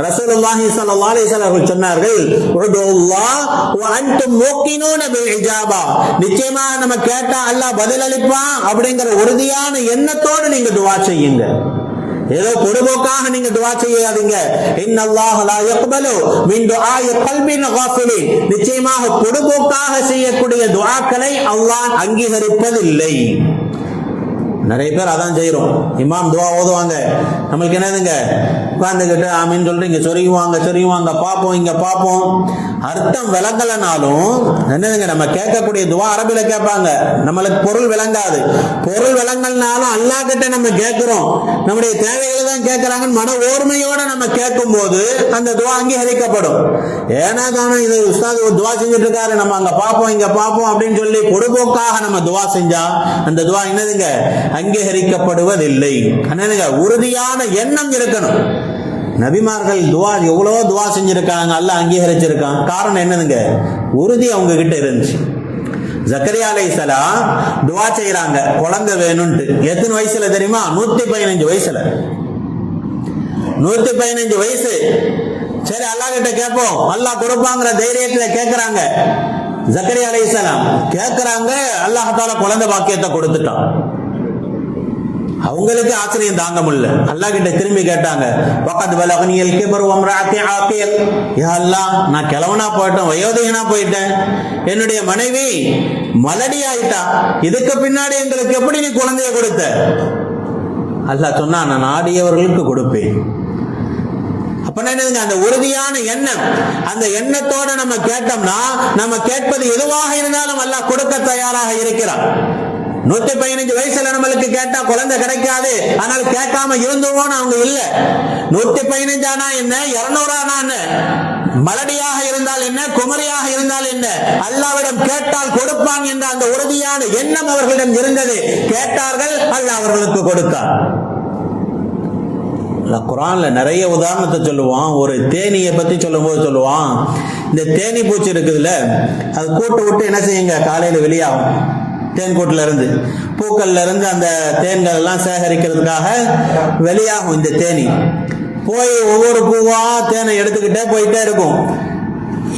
ரசூலுல்லாஹி ஸல்லல்லாஹு அலைஹி வஸல்லம் அவர்கள் சொன்னார்கள், உதுல்லாஹ் வ அன்தும் மூகினூன பில் இஜாபா. நிச்சயமா நம்ம கேட்டா அல்லாஹ் பதில் அளிப்பான் அப்படிங்கிற உறுதியான எண்ணத்தோடு நீங்க துஆ செய்யுங்க. ஏதோ பொதுபோக்காக நீங்க துஆ செய்யாதீங்க. இன்னல்லாஹ லா யக்பலு மின் துஆஇ கல்பின் காஃபிலின். நிச்சயமாக பொதுபோக்காக செய்யக்கூடிய துஆக்களை அல்லாஹ் அங்கீகரிப்பதில்லை. நிறைய பேர் அதான் செய்யறோம். இமாம் துஆ ஓதுவாங்க, நம்மளுக்கு என்னதுங்க? உட்கார்ந்துகிட்டு ஆமீன் சொல்றீங்க, சொரியுவாங்க, பார்ப்போம் இங்க பார்ப்போம். அர்த்தம் விளங்கலனாலும் என்னதுங்க? நம்ம கேட்கக்கூடிய துஆ அரபில கேட்பாங்க, நம்மளுக்கு பொருள் விளங்காது. பொருள் விளங்கலனாலும் அல்லாஹ் கிட்ட நம்ம கேட்கிறோம், நம்முடைய தேவைகளை தான் கேட்கிறாங்கன்னு மன ஓர்மையோட நம்ம கேட்கும் போது அந்த துஆ அங்கீகரிக்கப்படும். ஏன்னா தானே இது உஸ்தாத் ஒரு துஆ செஞ்சுட்டு இருக்காரு, நம்ம அங்க பார்ப்போம் இங்க பார்ப்போம் அப்படின்னு சொல்லி பொதுபோக்காக நம்ம துஆ செஞ்சா அந்த துஆ என்னதுங்க? அங்கீகரிக்கப்படுவதில்லை. உறுதியான எண்ணம் இருக்கணும். நபிமார்கள் துஆ எவ்வளவோ துஆ செஞ்சிருக்காங்க, அல்லாஹ் அங்கீகரிச்சிருக்கான். காரணம் என்னதுங்க? உறுதி அவங்க கிட்ட இருந்துச்சு. ஜக்கரியா அலைஹிஸ்ஸலாம் துஆ செய்யறாங்க, குழந்தை வேணும்னு. எத்தனை வயசுல தெரியுமா? 115 வயசுல. 115 வயசு. சரி அல்லாஹ் கிட்ட கேட்போம், அல்லாஹ் கொடுப்பாங்கிற தைரியத்துல கேட்கிறாங்க. ஜக்கரியா அலைஹிஸ்ஸலாம் கேட்கிறாங்க, அல்லாஹ் தஆலா குழந்தை பாக்கியத்தை கொடுத்துட்டான். அவங்களுக்கு ஆச்சரியம் தாங்க முடியல. அல்லாஹ் கிட்ட திரும்பி கேட்டாங்க, வகத் பலகனியல் கிபர் வ இம்ராஅத்தி ஆகிர். யா அல்லாஹ், நான் கிழவனா போயிட்டேன், வயோதிகனா போயிட்டேன், என்னுடைய மனைவி மலடி ஆயிட்டா, இதுக்கு பின்னாடி எங்களுக்கு எப்படி நீ குழந்தைய கொடுத்த? அல்லாஹ் சொன்னா, நான் நாடியவர்களுக்கு கொடுப்பேன். அப்ப என்னதுங்க? அந்த உறுதியான எண்ணம், அந்த எண்ணத்தோட நம்ம கேட்டோம்னா நம்ம கேட்பது எதுவாக இருந்தாலும் அல்லாஹ் கொடுக்க தயாராக இருக்கிறான். 115 வயசுல நம்மளுக்கு கேட்டா குழந்தை கிடைக்காது, ஆனால் கேட்காம இருந்துவோம் அவங்க இல்ல. 115 ஆனா என்ன, 200 ஆனா என்ன, மலடியாக இருந்தால் என்ன, குமரியாக இருந்தால் என்ன, அல்லாஹ்விடம் கேட்டால் கொடுப்பான் என்ற அந்த உறுதியான எண்ணம் அவர்களிடம் இருந்தது. கேட்டார்கள், அல்லாஹ் அவர்களுக்கு கொடுத்தார். குர்ஆன்ல நிறைய உதாரணத்தை சொல்லுவான். ஒரு தேனியை பத்தி சொல்லும் போது சொல்லுவான், இந்த தேனி பூச்சி இருக்குதுல்ல, அது கூட்டு விட்டு என்ன செய்யுங்க? காலையில வெளியாகும். தேன் கூட்டுல இருந்து, பூக்கள்ல இருந்து அந்த தேன்கள் எல்லாம் சேகரிக்கிறதுக்காக வெளியாகும் இந்த தேனி. போய் ஒவ்வொரு பூவா தேனை எடுத்துக்கிட்டே போயிட்டே இருக்கும்.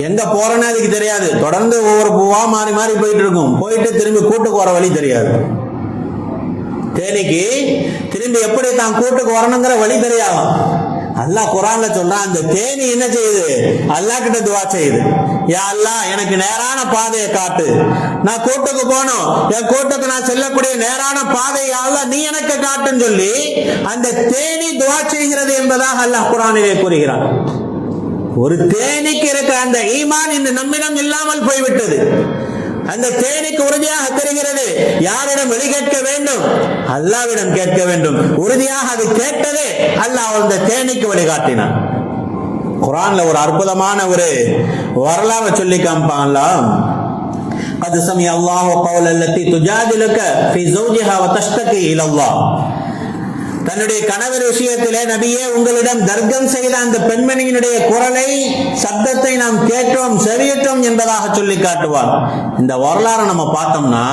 எங்க போறேன்னு அதுக்கு தெரியாது. தொடர்ந்து ஒவ்வொரு பூவா மாறி மாறி போயிட்டு இருக்கும். போயிட்டு திரும்பி கூட்டுக்கு வர வழி தெரியாது. தேனிக்கு திரும்பி எப்படி தான் கூட்டுக்கு வரணுங்கிற வழி தெரியாது. அல்லாஹ் குர்ஆன்ல சொல்றான், அந்த தேனி என்ன செய்யுது? அல்லாஹ் கிட்ட துஆ செய்யுது, யா அல்லாஹ் எனக்கு நேரான பாதையை காட்டு, நான் கூட்டுக்கு போகணும், என் கூட்டுக்கு நான் செல்லக்கூடிய நேரான பாதையை அல்லாஹ் நீ எனக்கு காட்டுன்னு சொல்லி அந்த தேனி துஆ செய்கிறது என்பதாக அல்லாஹ் குர்ஆனிலே கூறுகிறான். ஒரு தேனிக்கு இருக்கிற அந்த ஈமான் இந்த நம்மிடம் இல்லாமல் போய்விட்டது. அந்த தேனிக்கு உறுதியாக தெரிகிறது, யாரிடம் வெளி கேட்க வேண்டும், அல்லாஹ்விடம் கேட்க வேண்டும். உறுதியாக அது கேட்டதே அல்லாஹ் அந்த தேனிக்கு வழிகாட்டினான். குர்ஆன்ல ஒரு அற்புதமான ஒரு வரலாறு சொல்லி காமிப்பான்ல, قد سمع الله قول التي تجادلك في زوجها وتشتكي الى الله. தன்னுடைய கணவர் விஷயத்திலே நபியே உங்களிடம் தர்க்கம் செய்த அந்த பெண்மணியினுடைய குரலை சப்தத்தை நாம் கேட்டோம் செவியிட்டோம் என்பதாக சொல்லி காட்டுவார். இந்த வரலாறு நம்ம பார்த்தோம்னா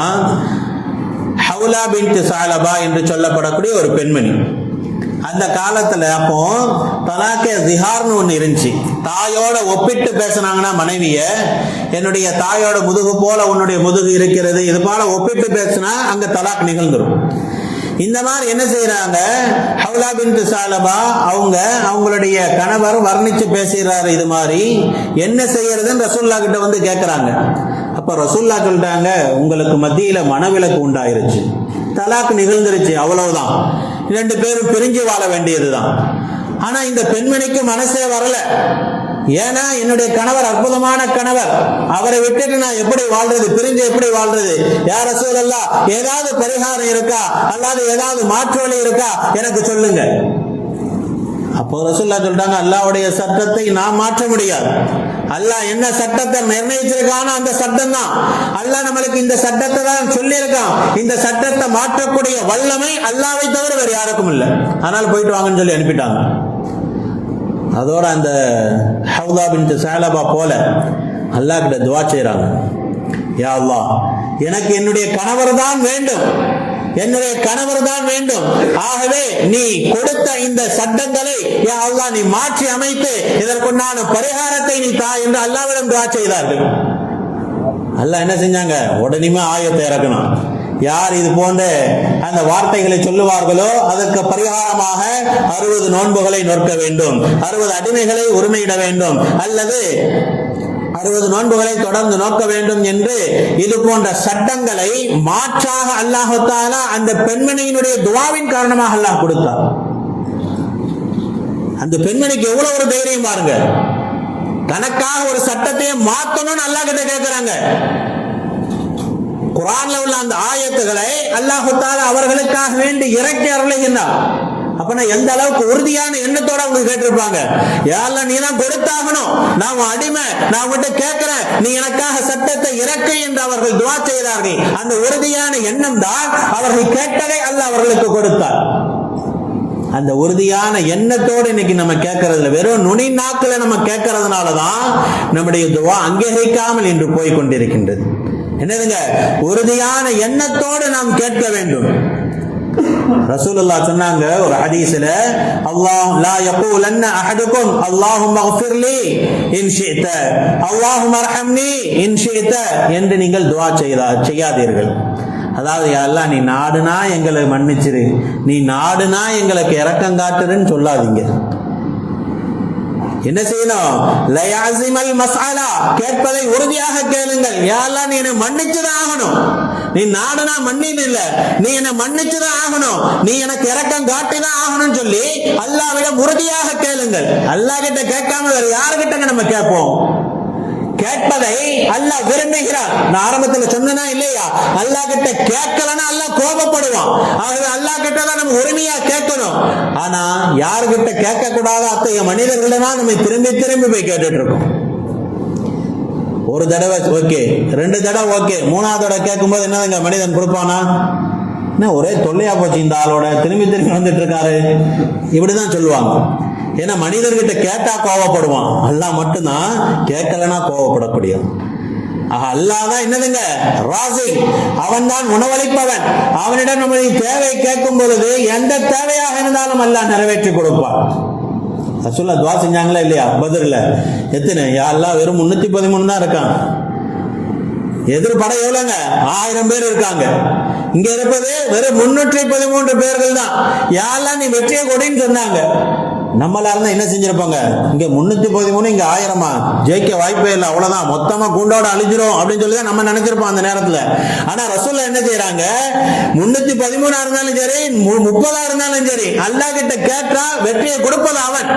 ஹவுலா பின்த் சாலபா என்று சொல்லப்படக்கூடிய ஒரு பெண்மணி, அந்த காலத்துல அப்போ தலாக்கே ஜிஹார்னு ஒண்ணு இருந்துச்சு. தாயோட ஒப்பிட்டு பேசினாங்கன்னா மனைவிய, என்னுடைய தாயோட முதுகு போல உன்னுடைய முதுகு இருக்கிறது, இது போல ஒப்பிட்டு பேசினா அங்க தலாக் நிகழ்ந்துரும். இந்த மாதிரி என்ன செய்யறாங்க, ஹவுலா பின்த் சாலபா அவங்களுடைய கணவர் வர்ணிச்சு பேசுறாரு. இது மாதிரி என்ன செய்யறதுன்னு ரசூலுல்லாஹ் கிட்ட வந்து கேட்கறாங்க. அப்ப ரசூலுல்லாஹ் சொல்றாங்க, உங்களுக்கு மத்தியில மனவிலக்கு உண்டாயிருச்சு, தலாக் நிகழ்ந்துருச்சு, அவ்வளவுதான், 2 பேரும் பிரிஞ்சு வாழ வேண்டியதுதான். ஆனா இந்த பெண்மணிக்கு மனசே வரல. ஏன்னா என்னுடைய கணவர் அற்புதமான கணவர், அவரை விட்டுட்டு நான் எப்படி வாழ்றது, பிரிஞ்சு எப்படி வாழ்றது, யா ரசூலல்லாஹ் ஏதாவது பரிகாரம் இருக்கா அல்லது ஏதாவது மாற்று வழி இருக்கா எனக்கு சொல்லுங்க. அப்போ ரசூலுல்லாஹ் சொல்றாங்க, அல்லாஹ்வுடைய சட்டத்தை நாம் மாற்ற முடியாது. அல்லாஹ் என்ன சட்டத்தை நிர்ணயிச்சிருக்கானோ அந்த சட்டம் தான். அல்லாஹ் நம்மளுக்கு இந்த சட்டத்தை தான் சொல்லியிருக்கான். இந்த சட்டத்தை மாற்றக்கூடிய வல்லமை அல்லாஹ்வை தவிர வேறு யாருக்கும் இல்லை. அதனால போயிட்டு வாங்கன்னு சொல்லி அனுப்பிட்டாங்க. அதோட அந்த ஹவுலா பின்த் சாலபா போல அல்லாஹ் கிட்ட துஆ செய்றாங்க, யா அல்லாஹ் எனக்கு என்னுடைய கணவர் தான் வேண்டும், என்னுடைய கணவர் தான் வேண்டும். ஆகவே நீ கொடுத்த இந்த சட்டங்களை யா அல்லாஹ் நீ மாற்றி அமைத்து இதற்குண்டான பரிகாரத்தை நீ தா என்று அல்லாஹ்விடம் துஆ செய்தார்கள். அல்லாஹ் என்ன செஞ்சாங்க, உடனே ஆயத்தை இறக்கணும். யார் இது போன்ற அந்த வார்த்தைகளை சொல்லுவார்களோ அதற்கு பரிகாரமாக 60 நோன்புகளை நோக்க வேண்டும், 60 அடிமைகளை உரிமையிட வேண்டும், அல்லது 60 நோன்புகளை தொடர்ந்து நோக்க வேண்டும் என்று இது போன்ற சட்டங்களை மாற்றாக அல்லாஹ் தஆலா அந்த பெண்மணியினுடைய துஆவின் காரணமாக அல்லாஹ் கொடுத்தார். அந்த பெண்மணிக்கு எவ்வளவு ஒரு தைரியம் பாருங்க, தனக்காக ஒரு சட்டத்தையே மாற்றணும்னு அல்லாஹ் கிட்ட கேட்கிறாங்க. குர்ஆன்ல உள்ள அந்த ஆயத்துகளை அல்லாஹ் தஆலா அவர்களுக்காக வேண்டி இறக்கி அருளுகின்றார். அப்பனா எந்த அளவுக்கு உறுதியான எண்ணத்தோட அவங்க கேட்டிருப்பாங்க, யா அல்லாஹ் நீ தான் கொடுத்தாகணும், நான் அடிமை, நான் உன்கிட்ட கேட்கிறேன், நீ எனக்காக சட்டத்தை இறக்கு என்று அவர்கள் துஆ செய்தார்கள். அந்த உறுதியான எண்ணம் தான் அவர்கள் கேட்டதை அல்லாஹ் அவர்களுக்கு கொடுத்தார். அந்த உறுதியான எண்ணத்தோடு இன்னைக்கு நம்ம கேட்கறதுல வெறும் நுனி நாக்குல நம்ம கேட்கறதுனாலதான் நம்முடைய துஆ அங்கீகரிக்காமல் இன்று போய் கொண்டிருக்கின்றது. என்னதுங்க, உறுதியான எண்ணத்தோடு நாம் கேட்க வேண்டும். ரசூலுல்லாஹ் சொன்னாங்க ஒரு ஹதீஸ்ல, அல்லாஹ் லா யகூலன்ன அஹதுக்கும் அல்லாஹும்ம இக்ஃபிர்லி இன் ஷிஅத அல்லாஹும்ம அர்ஹம்னி இன் ஷிஅத என்று நீங்கள் துஆ செய்யாதீர்கள். அதாவது யா அல்லாஹ் நீ நாடுனா எங்களை மன்னிச்சிரு, நீ நாடுனா எங்களுக்கு இரக்கம் காட்டுறன்னு சொல்லாதீங்க. என்ன செய்யணும், லயாசிமல் மஸ்அலா கேட்பதை உறுதியாக கேளுங்கள். யா அல்லாஹ் நீ என்னை மன்னிச்சுதான் ஆகணும், நீ நாடுனா மன்னின்னு இல்ல, நீ என்னை மன்னிச்சுதான் ஆகணும், நீ எனக்கு இரக்கம் காட்டிதான் ஆகணும்னு சொல்லி அல்லாஹ்விடம் உறுதியாக கேளுங்கள். அல்லாஹ் கிட்ட கேட்காம வேற யாருகிட்ட நம்ம கேட்போம்? கேட்பதை அல்லாஹ் விரும்புகிறான். நான் ஆரம்பத்தில் சொன்னா இல்லையா, அல்லாஹ் கிட்ட கேட்கலன்னா அல்லாஹ் கோபப்படுவான். ஆகவே அல்லாஹ் கிட்ட தான் நம்ம உரிமையா கேட்கணும். ஆனா யாருகிட்ட கேட்க கூடாத அத்தகைய மனிதர்களிடம் நம்ம திரும்பி திரும்பி போய் கேட்டுட்டு இருக்கோம். ஒரு தடவை ஓகே, 2 தடவை ஓகே, 3ஆவது தடவை கேட்கும் போது என்னதுங்க மனிதன் கொடுப்பானா? என்ன ஒரே தொல்லையா போச்சு இந்த ஆளோட, திரும்பி திரும்பி வந்துட்டு இருக்காரு, இப்படிதான் சொல்லுவாங்க. ஏன்னா மனிதர்கிட்ட கேட்டா கோவப்படுவான், அல்லாஹ் மட்டும்தான் கேட்கலன்னா கோவப்படக்கூடிய. அல்லாஹ் தான் என்னதுங்க ராசி, அவன் தான் உணவளிப்பவன். அவனிடம் நம்முடைய தேவை கேட்கும் பொழுது எந்த தேவையாக இருந்தாலும் அல்லாஹ் நிறைவேற்றி கொடுப்பான். ரசூலுல்லாஹ் துஆ செஞ்சாங்களா இல்லையா? பத்ர்ல எத்தனை, யா அல்லாஹ் வெறும் 313 தான் இருக்கான். எதிர்படை எவ்வளவுங்க, 1000 பேர் இருக்காங்க. இங்க இருப்பது வெறும் 313 பேர்கள் தான். யா அல்லாஹ் நீ வெற்றியை கொடின்னு சொன்னாங்க. நம்மளா இருந்தா என்ன செஞ்சிருப்பாங்க, இங்க 313 இங்க 1000 ஜெயிக்க வாய்ப்பே இல்லை, அவ்வளவுதான், மொத்தமா கூண்டோட அழிஞ்சிரும் அப்படின்னு சொல்லிதான் நம்ம நினைச்சிருப்போம் அந்த நேரத்துல. ஆனா ரசூலுல்லாஹ் என்ன செய்யறாங்க, 313 இருந்தாலும் சரி 30 இருந்தாலும் சரி அல்லாஹ் கிட்ட கேட்டா வெற்றியை கொடுப்பது அவன்.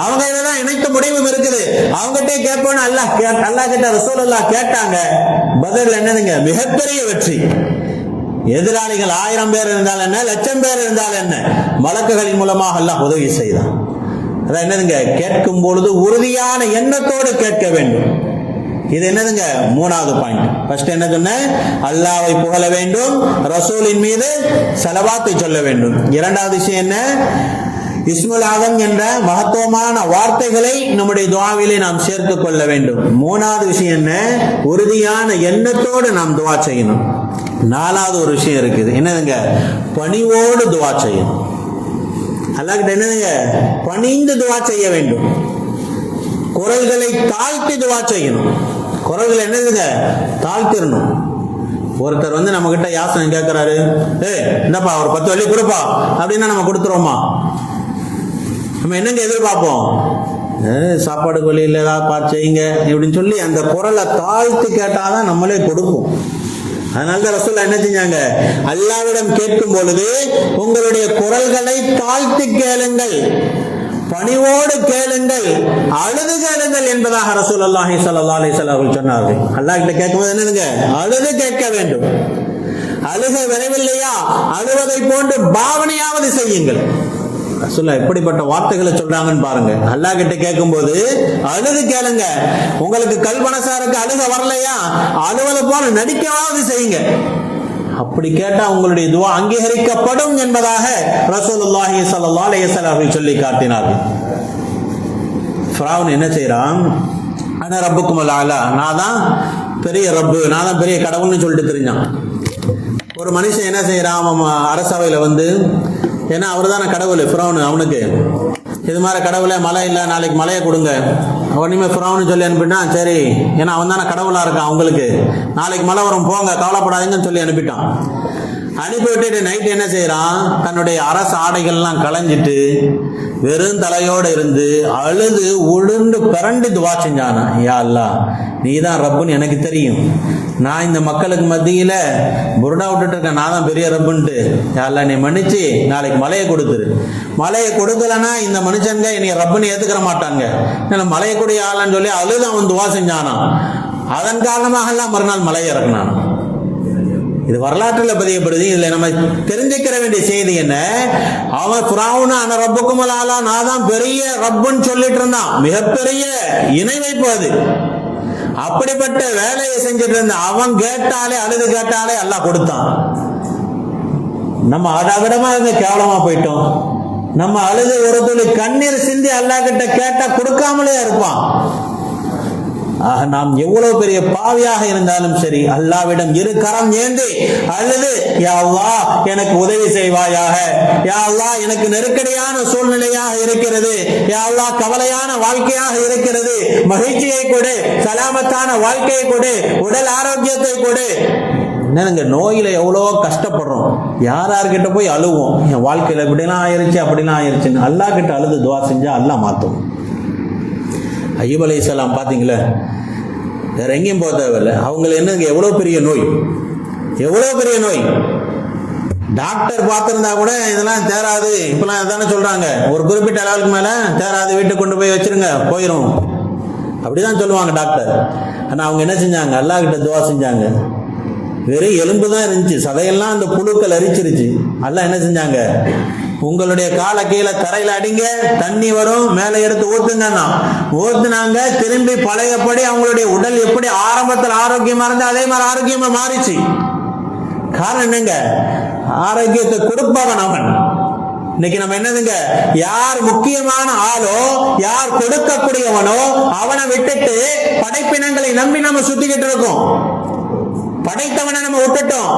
அவங்க இதெல்லாம் இணைத்த முடிவும் இருக்குது, அவங்ககிட்ட கேட்போன்னு அல்லாஹ் கிட்ட ரசூலுல்லாஹ் கேட்டாங்க. பத்ர்ல என்னதுங்க மிகப்பெரிய வெற்றி. எதிராளிகள் 1000 பேர் இருந்தால் என்ன, 1,00,000 பேர் இருந்தால் என்ன, மலக்குகளின் மூலமாக அல்லாஹ் உதவி செய்தான். அதான் என்னதுங்க, கேட்கும் பொழுது உறுதியான எண்ணத்தோடு கேட்க வேண்டும். இது என்னதுங்க, 3வது பாயிண்ட். ஃபர்ஸ்ட் என்ன சொன்னேன், அல்லாஹ்வை புகழ வேண்டும், ரசூலின் மீது ஸலவாத்தை சொல்ல வேண்டும். 2வது விஷயம் என்ன, இஸ்முல் ஆதம் என்ற மகத்துவமான வார்த்தைகளை நம்முடைய துஆவிலே நாம் சேர்த்துக் கொள்ள வேண்டும். 3வது விஷயம் என்ன, உறுதியான எண்ணத்தோடு நாம் துஆ செய்யணும். 4வது ஒரு விஷயம் இருக்குது, என்னதுங்க, பணிவோடு துஆ செய்யணும். அல்லாஹ் கிட்ட என்னதுங்க, பணிந்து துஆ செய்ய வேண்டும். குரல்களை தாழ்த்தி துஆ செய்யணும். குரல்கள் என்னதுங்க, தாழ்த்திடணும். ஒருத்தர் நம்ம கிட்ட யாசனை கேட்கிறாரு, என்னப்பா ஒரு 10 வெள்ளி கொடுப்பா அப்படின்னா நம்ம கொடுத்துருவோமா? நம்ம என்னங்க எதிர்பார்ப்போம், சாப்பாடு வழியில் ஏதாவது பார்த்து செய்யுங்க இப்படின்னு சொல்லி அந்த குரலை தாழ்த்தி கேட்டாதான் நம்மளே கொடுப்போம். அதனாலதான் ரசூலுல்லாஹ் என்ன செஞ்சாங்க, அல்லாஹ்விடம் கேட்கும் பொழுது உங்களுடைய குரல்களை தாழ்த்தி கேளுங்கள், பணிவோடு கேளுங்கள், அழுது கேளுங்கள் என்பதாக ரசூலுல்லாஹி ஸல்லல்லாஹு அலைஹி வஸல்லம் சொன்னார்கள். அல்லாஹ் கிட்ட கேட்கும்போது என்னதுங்க, அழுது கேட்க வேண்டும். அழுக வரவில்லையா, அழுவதை போன்று பாவனையாவது செய்யுங்கள். ரசூலுல்லாஹ் எப்படிப்பட்ட வார்த்தைகளை சொல்றாங்கன்னு பாருங்க. அல்லாஹ் கிட்ட கேட்கும்போது அழுது கேளுங்க. உங்களுக்கு கல்பனசாருக்கு அழுக வரலையா, அழுவதை போல நடிக்கவாவது செய்யுங்க. அப்படி கேட்டா உங்களுடைய துஆ அங்கீகரிக்கப்படும் என்பதாக ரசூலுல்லாஹி ஸல்லல்லாஹு அலைஹி வஸல்லம் சொல்லி காட்டினார்கள். ஃபிரௌன் என்ன செய்றான், அன ரப்புக்குமுல் அலா, நான் தான் பெரிய ரப்பு, நான் தான் பெரிய கடவுள்னு சொல்லிட்டு தெரிஞ்சான். ஒரு மனுஷன் என்ன செய்யறான், அரசவையில் ஏன்னா அவர் தானே கடவுள் ஃபிரௌன், அவனுக்கு இது மாதிரி கடவுளே மழை இல்லை, நாளைக்கு மழையை கொடுங்க உடனே ஃபிரௌன் சொல்லி அனுப்பிட்டான். சரி, ஏன்னா அவன் தானே கடவுளாக இருக்கான், அவங்களுக்கு நாளைக்கு மழை வரும் போங்க கவலைப்படாதீங்கன்னு சொல்லி அனுப்பிட்டான். அனுப்பி விட்டுட்டு நைட்டு என்ன செய்யறான், தன்னுடைய அரசு ஆடைகள்லாம் களைஞ்சிட்டு வெறும் தலையோடு இருந்து அழுது உளுந்து பிறண்டு துவா செஞ்சானா, யா அல்லாஹ் நீ தான் ரப்புன்னு எனக்கு தெரியும், நான் இந்த மக்களுக்கு மத்தியில புருடா விட்டுட்டு இருக்கேன், நான் தான் பெரிய ரப்புன்ட்டு, யா அல்லாஹ் நீ மன்னிச்சு நாளைக்கு மழையை கொடுத்துரு. மழையை கொடுக்கலன்னா இந்த மனுஷங்க என்னை ரப்புன்னு ஏத்துக்கிற மாட்டாங்க, மழையை கூடிய ஆளான்னு சொல்லி அழுது அவன் துவா செஞ்சானா. அதன் காரணமாக எல்லாம் மறுநாள் மழை இறக்குனான். இது வரலாற்றில் பதியப்படுது. இதுல நம்ம தெரிஞ்சுக்கிற வேண்டிய செய்தி என்ன, அவன் ஃபிரௌன் அன ரப்புக்குமுல் அலா, நான் தான் பெரிய ரப்புன்னு சொல்லிட்டு இருந்தான், மிகப்பெரிய இணை வைப்பு அது. அப்படிப்பட்ட வேலையை செஞ்சுட்டு இருந்த அவன் கேட்டாலே, அழுது கேட்டாலே அல்லாஹ் கொடுத்தான். நம்ம அடவிடமா இருந்து கேவலமா போயிட்டோம். நம்ம அழுது ஒரு துளி கண்ணீர் சிந்தி அல்லாஹ் கிட்ட கேட்டா கொடுக்காமலே இருப்பான். நாம் எவ்வளவு பெரிய பாவியாக இருந்தாலும் சரி, அல்லாஹ்விடம் இரு கரம் ஏந்தி அழுது, யா அல்லாஹ் எனக்கு உதவி செய்வாயாக, யா அல்லாஹ் எனக்கு நெருக்கடியான சூழ்நிலையாக இருக்கிறது, யா அல்லாஹ் கவலையான வாழ்க்கையாக இருக்கிறது, மகிழ்ச்சியை கொடு, சலாமத்தான வாழ்க்கையை கொடு, உடல் ஆரோக்கியத்தை கொடு. என்னங்க, நோயில எவ்வளவோ கஷ்டப்படுறோம், யார்கிட்ட போய் அழுவோம், என் வாழ்க்கையில இப்படிலாம் ஆயிருச்சு அப்படிலாம் ஆயிருச்சுன்னு. அல்லாஹ் கிட்ட அழுது துவா செஞ்சா அல்லாஹ் மாத்தும். அய்யூப் அலைஹிஸ்ஸலாம் பார்த்தீங்களா, வேற எங்கேயும் போக தேவையில்லை. அவங்களுக்கு என்னங்க எவ்வளோ பெரிய நோய், எவ்வளோ பெரிய நோய். டாக்டர் பார்த்துருந்தா கூட இதெல்லாம் தேராது, இப்பெல்லாம் இதானே சொல்றாங்க, ஒரு குறிப்பிட்ட அளவுக்கு மேலே தேராது, வீட்டுக்கு கொண்டு போய் வச்சிருங்க போயிடும் அப்படிதான் சொல்லுவாங்க டாக்டர். ஆனால் அவங்க என்ன செஞ்சாங்க, அல்லாஹ் கிட்ட துவா செஞ்சாங்க. வெறும் எலும்பு தான் இருந்துச்சு, சதையெல்லாம் அந்த புழுக்கள் அரிச்சிருச்சு. அல்லாஹ் என்ன செஞ்சாங்க, உங்களுடைய காலை கீழே தரையில அடிங்க, தண்ணி வரும், மேலே எடுத்து ஊத்துங்கன்னா ஊத்துனாங்க. திரும்பி பழையபடி அவங்களுடைய உடல் எப்படி ஆரம்பத்தில் ஆரோக்கியமா இருந்தா அதே மாதிரி ஆரோக்கியமா மாறிச்சு. காரணம் என்னங்க, ஆரோக்கியத்தை கொடுப்பவன் அவன். இன்னைக்கு நம்ம என்னதுங்க, யார் முக்கியமான ஆளோ, யார் கொடுக்கக்கூடியவனோ அவனை விட்டுட்டு படைப்பினங்களை நம்பி நம்ம சுத்திக்கிட்டு இருக்கோம். படைத்தவனை நம்ம விட்டுட்டோம்,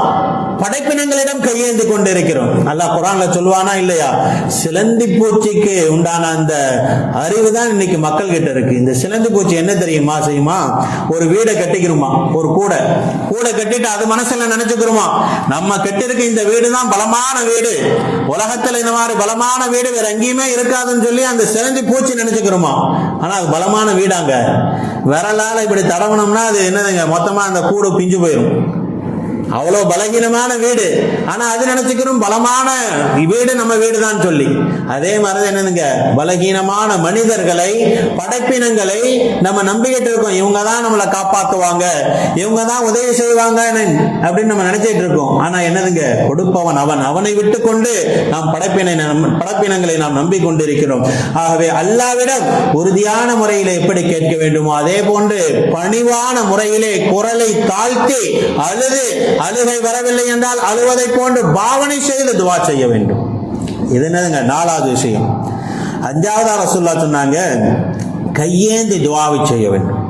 படைப்பினங்களிடம் கையேந்தி கொண்டு இருக்கிறோம். அல்லாஹ் குர்ஆன்ல சொல்லுவானா இல்லையா, சிலந்தி பூச்சிக்கு உண்டான அந்த அறிவு தான் இன்னைக்கு மக்கள் கிட்ட இருக்கு. இந்த சிலந்தி பூச்சி என்ன தெரியுமா செய்யுமா, ஒரு வீடை கட்டிக்கிறோமா, ஒரு கூடை கட்டிட்டு அது மனசுல நினைச்சுக்கிறோமா, நம்ம கட்டிருக்க இந்த வீடு தான் பலமான வீடு, உலகத்துல இந்த மாதிரி பலமான வீடு வேற எங்கேயுமே இருக்காதுன்னு சொல்லி அந்த சிலந்தி பூச்சி நினைச்சுக்கிறோமா. ஆனா அது பலமான வீடாங்க. விரலால இப்படி தடவனோம்னா அது என்னதுங்க, மொத்தமா அந்த கூடு பிஞ்சு போயிடும். அவ்வளவு பலகீனமான வீடு. ஆனா அது நினைச்சுக்கிறோம் பலமான வீடு நம்ம வீடு தான் சொல்லி. அதே மாதிரிதான் என்னதுங்க, பலகீனமான மனிதர்களை, படைப்பினங்களை நம்ம நம்பிக்கிட்டு இருக்கோம். இவங்க தான் நம்மளை காப்பாற்றுவாங்க, இவங்க தான் உதவி செய்வாங்க அப்படின்னு நம்ம நினைச்சிட்டு இருக்கோம். ஆனா என்னதுங்க, கொடுப்பவன் அவன். அவனை விட்டு கொண்டு நாம் படைப்பினங்களை நாம் நம்பிக்கொண்டிருக்கிறோம். ஆகவே அல்லாஹ்விடம் உறுதியான முறையிலே எப்படி கேட்க வேண்டுமோ அதே போன்று பணிவான முறையிலே குரலை தாழ்த்தி அழுகை வரவில்லை என்றால் அழுவதை போன்று பாவனை செய்து துவா செய்ய வேண்டும். இது என்னதுங்க, 4வது விஷயம். 5வது ரசூலுல்லாஹ் சொன்னாங்க, கையேந்தி துவாவை செய்ய வேண்டும்.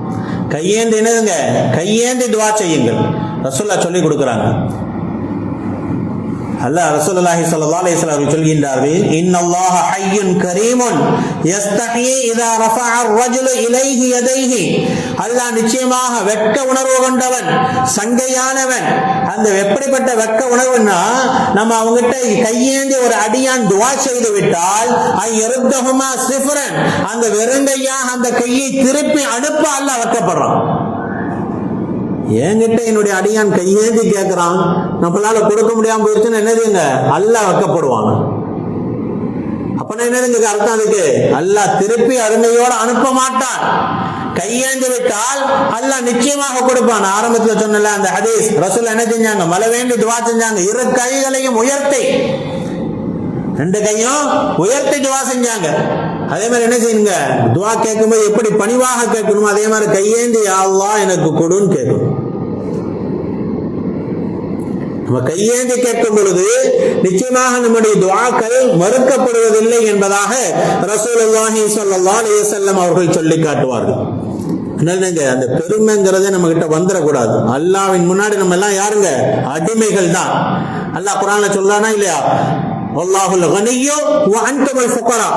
கையேந்தி என்னதுங்க, கையேந்தி துவா செய்யுங்கள். ரசூலுல்லாஹ் சொல்லி கொடுக்குறாங்க. அல்லாஹ் ரசூலுல்லாஹி ஸல்லல்லாஹு அலைஹி வஸல்லம் சொல்கின்றார்கள், இன்னல்லாஹ ஹய்யுன் கரீமுன் யஸ்தஹி இதா ரஃபஅ ar-ரஜுலு இலைஹி யதைஹி. அல்லாஹ் நிச்சயமாக வெட்க உணர்வு கொண்டவன், சங்கையானவன். அந்த எப்படிப்பட்ட வெட்க உணர்வுன்னா, நம்ம அவங்ககிட்ட கையேந்தி ஒரு அடியான் துவா செய்து விட்டால் ஐயருத்தஹுமா சிஃப்ரன், அந்த வெறுங்கையாக அந்த கையை திருப்பி அனுப்ப அல்லாஹ் வெட்கப்படுறான். என்கிட்ட என்னுடைய அடியான் கையேந்தி கேட்கிறான், நம்மளால கொடுக்க முடியாம போயிடுச்சுன்னு என்னதுங்க, அல்லாஹ் வெட்கப்படுவான். அப்ப என்னதுங்க அர்த்தம் அதுக்கு, அல்லாஹ் திருப்பி அருமையோட அனுப்ப மாட்டான். கையேந்து விட்டால் அல்லாஹ் நிச்சயமாக கொடுப்பான். ஆரம்பத்துல சொன்னல அந்த ஹதீஸ், ரசூல் என்ன செஞ்சாங்க, மழை வேண்டி துவா செஞ்சாங்க. 2 கைகளையும் உயர்த்தி, 2 கையும் உயர்த்தி துவா செஞ்சாங்க. அதே மாதிரி என்ன செய்யுங்க, துவா கேட்கும்போது எப்படி பணிவாக கேட்கணுமோ அதே மாதிரி கையேந்தி யா அல்லாஹ் எனக்கு கொடுன்னு கேட்கணும். நம்ம கையேந்தி கேட்கும் பொழுது நிச்சயமாக நம்முடைய துஆக்கள் மறுக்கப்படுவதில்லை என்பதாக ரசூலுல்லாஹி ஸல்லல்லாஹு அலைஹி வஸல்லம் அவர்கள் சொல்லி காட்டுவார்கள். அந்த பெருமைங்கிறதே நம்ம கிட்ட வந்துடக்கூடாது. அல்லாஹ்வின் முன்னாடி நம்ம எல்லாம் யாருங்க, அடிமைகள் தான். அல்லாஹ் குர்ஆன்ல சொல்றானா இல்லையா, வல்லாஹுல் கனிய்யு வ அன்துமுல் ஃபுகரா.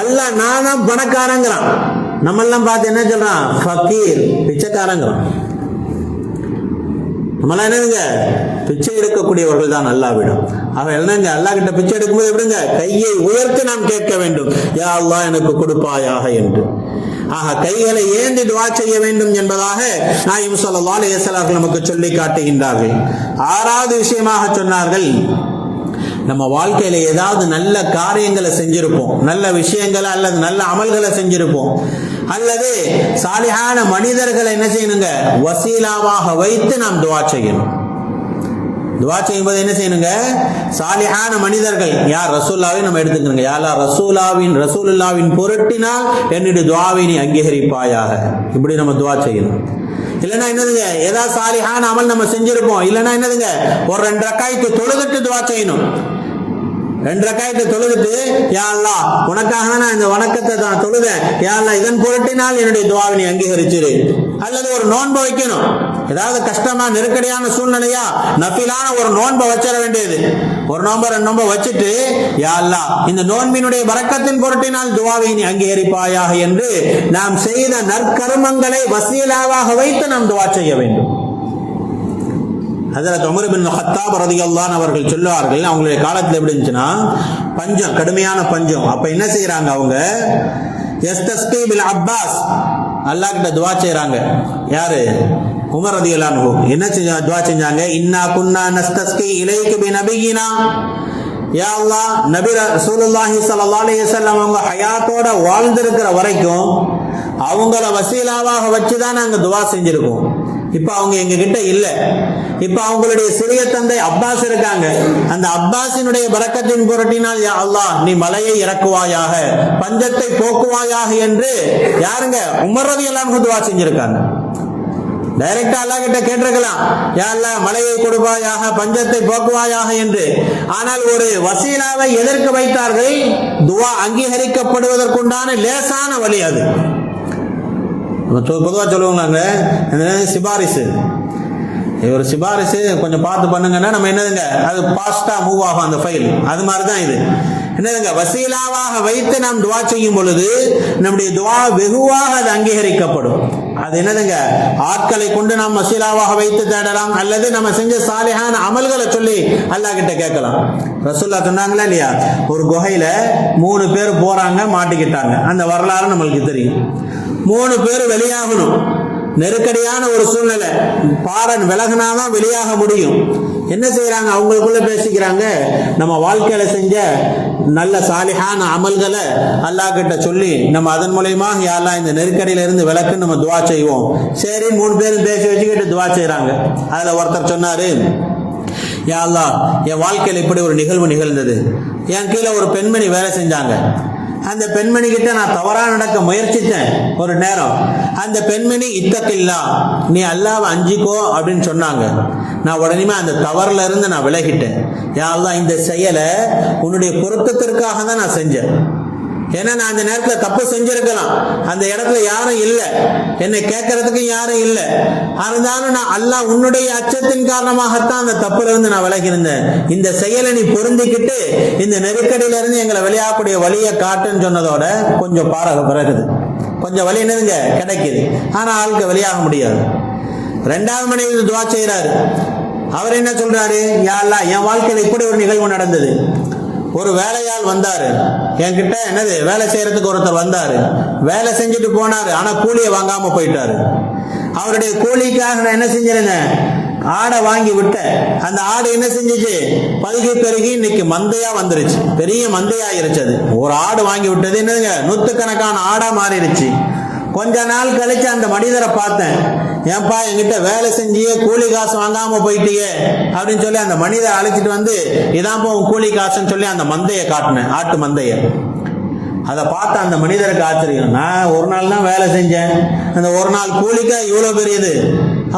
அல்லாஹ் நானா பணக்காரங்கறான், நம்ம எல்லாம் பார்த்து என்ன சொல்றான், ஃபகீர், பிச்சைக்காரங்கறான். நம்மளாம் என்னங்க, பிச்சை எடுக்கக்கூடியவர்கள் தான் அல்லாஹ்விடம். அவன் என்னங்க, அல்லாஹ் கிட்ட பிச்சை எடுக்கும்போது எப்படிங்க, கையை உயர்த்தி நாம் கேட்க வேண்டும், யா அல்லாஹ் எனக்கு கொடுப்பாயாக என்று. ஆக கைகளை ஏந்தி துஆ செய்ய வேண்டும் என்பதாக நாயகம் ஸல்லல்லாஹு அலைஹி வஸல்லம் நமக்கு சொல்லி காட்டுகின்றார்கள். 6வது விஷயமாக சொன்னார்கள், நம்ம வாழ்க்கையில ஏதாவது நல்ல காரியங்களை செஞ்சிருப்போம், நல்ல விஷயங்களை அல்லது நல்ல அமல்களை செஞ்சிருப்போம், அல்லது சாலிஹான மனிதர்களை என்ன செய்யணுங்க, வசீலாவாக வைத்து நாம் துஆ செய்யணும். துஆ செய்யும்போது என்ன செய்யணுங்க, சாலிஹான மனிதர்கள் யார், ரசூலுல்லாவை நம்ம எடுத்துக்கணுங்க. யா அல்லாஹ் ரசூலுல்லாவின் பொருட்டினால் என்னுடைய துஆவை நீ அங்கீகரிப்பாயாக, இப்படி நம்ம துஆ செய்யணும். இல்லைன்னா என்னதுங்க, ஏதாவது சாலிஹான அமல் நம்ம செஞ்சிருப்போம், இல்லைன்னா என்னதுங்க, ஒரு 2 ரக்காயத்து தொழுதுட்டு துஆ செய்யணும். 2 ரக்காயத்தை தொழுதுட்டு, யா அல்லாஹ் உனக்காக நான் இந்த வணக்கத்தை நான் தொழுதேன், யா அல்லாஹ் இதன் பொருட்டினால் என்னுடைய துஆவை நீ அங்கீகரிச்சிரு. அல்லது ஒரு நோன்பு வைக்கணும், ஏதாவது கஷ்டமா நெருக்கடியான சூழ்நிலையா நஃபிலான ஒரு நோன்பை வச்சிட வேண்டியது. ஒரு நோன்பை 2 நோன்பை வச்சுட்டு, யா அல்லாஹ் இந்த நோன்பினுடைய பரக்கத்தின் பொருட்டினால் துஆவை நீ அங்கீகரிப்பாயாக என்று நாம் செய்த நற்கர்மங்களை வசீலாவாக வைத்து நாம் துஆ செய்ய வேண்டும். ஹஜ்ரத் உமர் இப்னு கத்தாப் ரலியல்லாஹு அன்ஹு அவர்கள் சொல்லுவார்கள், அவங்களுடைய காலத்தில் எப்படி இருந்துச்சுன்னா, பஞ்சம், கடுமையான பஞ்சம். அப்ப என்ன செய்யறாங்க, அவங்க யஸ்தஸ்கி பில் அப்பாஸ், அல்லாஹ் கிட்ட துஆ செய்றாங்க. யாரு, உமர் ரலியல்லாஹு அன்ஹு. என்ன துஆ செஞ்சாங்க, இன்னா குன்னா நஸ்தஸ்கி இலைக பி நபியினா. யா அல்லாஹ், நபி ரசூலுல்லாஹி ஸல்லல்லாஹு அலைஹி வஸல்லம் அவங்க ஹயாத்தோட வாழ்ந்திருக்கிற வரைக்கும் அவங்கள வசீலாவாக வச்சுதான் நாங்க துஆ செஞ்சிருக்கோம். இப்ப அவங்க எங்க கிட்ட இல்ல. இப்ப அவங்களுடைய சிறிய தந்தை அப்பாஸ் இருக்காங்க. அந்த அப்பாஸினுடைய பரக்கத்தின் பொருட்டினால் யா அல்லாஹ் நீ மலையை இறக்குவாயாக, பஞ்சத்தை போக்குவாயாக என்று யாருங்க, உமர் ரலியல்லாஹு அன்ஹு துஆ செஞ்சிருக்காங்க. டைரக்டா அல்லாஹ் கிட்ட கேட்டிருக்கலாம், யா அல்லாஹ் மலையை கொடுப்பாயாக, பஞ்சத்தை போக்குவாயாக என்று. ஆனால் ஒரு வசீலாவை எதற்கு வைத்தார்கள், துஆ அங்கீகரிக்கப்படுவதற்குண்டான லேசான வழி. அது பொதுவாக சொல்லுவாங்க, சிபாரிசு, ஒரு சிபாரிசு கொஞ்சம் பார்த்து பண்ணுங்கன்னா நம்ம என்னதுங்க, அது பாஸ்டா மூவ் ஆகும் அந்த ஃபைல். அது மாதிரி தான் இது என்னதுங்க, வசீலாவாக வைத்து நாம் துஆ செய்யும் பொழுது நம்முடைய துஆ வெகுவாக அது அங்கீகரிக்கப்படும். அது என்னதுங்க, ஆட்களை கொண்டு நாம் வசீலாவாக வைத்து தேடலாம், அல்லது நம்ம செஞ்ச சாலிஹான அமல்களை சொல்லி அல்லாஹ் கிட்ட கேட்கலாம். ரசூலுல்லாஹ் சொன்னாங்களா இல்லையா, ஒரு குகையில 3 பேர் போறாங்க, மாட்டிக்கிட்டாங்க. அந்த வரலாறு நம்மளுக்கு தெரியும். 3 பேர் வெளியாகணும். நெருக்கடியான ஒரு சூழ்நிலை, பாரன் விலகினாதான் வெளியாக முடியும். என்ன செய்யறாங்க, அவங்களுக்குள்ள பேசிக்கிறாங்க, நம்ம வாழ்க்கையில செஞ்ச நல்ல சாலிஹான அமல்களை அல்லாஹ் கிட்ட சொல்லி நம்ம அதன் மூலயமா யா அல்லாஹ் இந்த நெருக்கடியில இருந்து விலக்கு நம்ம துவா செய்வோம். சரி, 3 பேரும் பேசி வச்சுக்கிட்டு துவா செய்யறாங்க. அதுல ஒருத்தர் சொன்னாரு, யா அல்லாஹ், என் வாழ்க்கையில் இப்படி ஒரு நிகழ்வு நிகழ்ந்தது. என் கீழே ஒரு பெண்மணி வேலை செஞ்சாங்க. அந்த பெண்மணி கிட்ட நான் தவறா நடக்க முயற்சித்தேன். ஒரு நேரம் அந்த பெண்மணி இத்தக்கில்லா, நீ அல்லாஹ்வை அஞ்சிக்கோ அப்படின்னு சொன்னாங்க. நான் உடனே அந்த தவறுல இருந்து நான் விலகிட்டேன். யா அல்லாஹ், இந்த செயலை உன்னுடைய பொருத்தத்திற்காக தான் நான் செஞ்சேன். ஏன்னா நான் அந்த நேரத்தில் தப்பு செஞ்சிருக்கலாம், அந்த இடத்துல யாரும் இல்லை, என்னை கேட்கறதுக்கு யாரும் இல்லை. இருந்தாலும் நான் அல்லாஹ் உன்னுடைய அச்சத்தின் காரணமாகத்தான் அந்த தப்புல இருந்து நான் விலகியிருந்தேன். இந்த செயலை நீ பொருந்திக்கிட்டு இந்த நெருக்கடியில இருந்து எங்களை வெளியாகக்கூடிய வழியை காட்டுன்னு சொன்னதோட கொஞ்சம் பாரக பிறகுது, கொஞ்சம் வழி என்னதுங்க கிடைக்குது. ஆனா ஆளுக்கு வெளியாக முடியாது. 2வது மனைவி துவா செய்யறாரு. அவர் என்ன சொல்றாரு, யா அல்லாஹ், என் வாழ்க்கையில் இப்படி ஒரு நிகழ்வு நடந்தது. ஒரு வேலையாள் வந்தாரு என்கிட்ட, என்னது வேலை செய்யறதுக்கு ஒருத்தர் வந்தாரு, வேலை செஞ்சுட்டு போனாரு, ஆனா கூலியை வாங்காம போயிட்டாரு. அவருடைய கூலிக்காக நான் என்ன செஞ்சிருந்தேன், ஆடை வாங்கி விட்டேன். அந்த ஆடு என்ன செஞ்சிச்சு, பதுகி பெருகி இன்னைக்கு மந்தையா வந்துருச்சு, பெரிய மந்தையாயிருச்சு. அது ஒரு ஆடு வாங்கி விட்டது என்னதுங்க, 100கணக்கான ஆடா மாறிடுச்சு. கொஞ்ச நாள் கழிச்சு அந்த மனிதரை பார்த்தேன். ஏன்பா, என்கிட்ட வேலை செஞ்சியே கூலி காசு வாங்காம போயிட்டியே அப்படின்னு சொல்லி அந்த மனிதரை அழைச்சிட்டு வந்து, இதான் உன் கூலி காசுன்னு சொல்லி அந்த மந்தையை காட்டினேன், ஆட்டு மந்தைய. அதை பார்த்த அந்த மனிதருக்கு ஆச்சரியம். நான் ஒரு நாள் தான் வேலை செஞ்சேன், அந்த ஒரு நாள் கூலிக்கா இவ்வளவு பெரியது.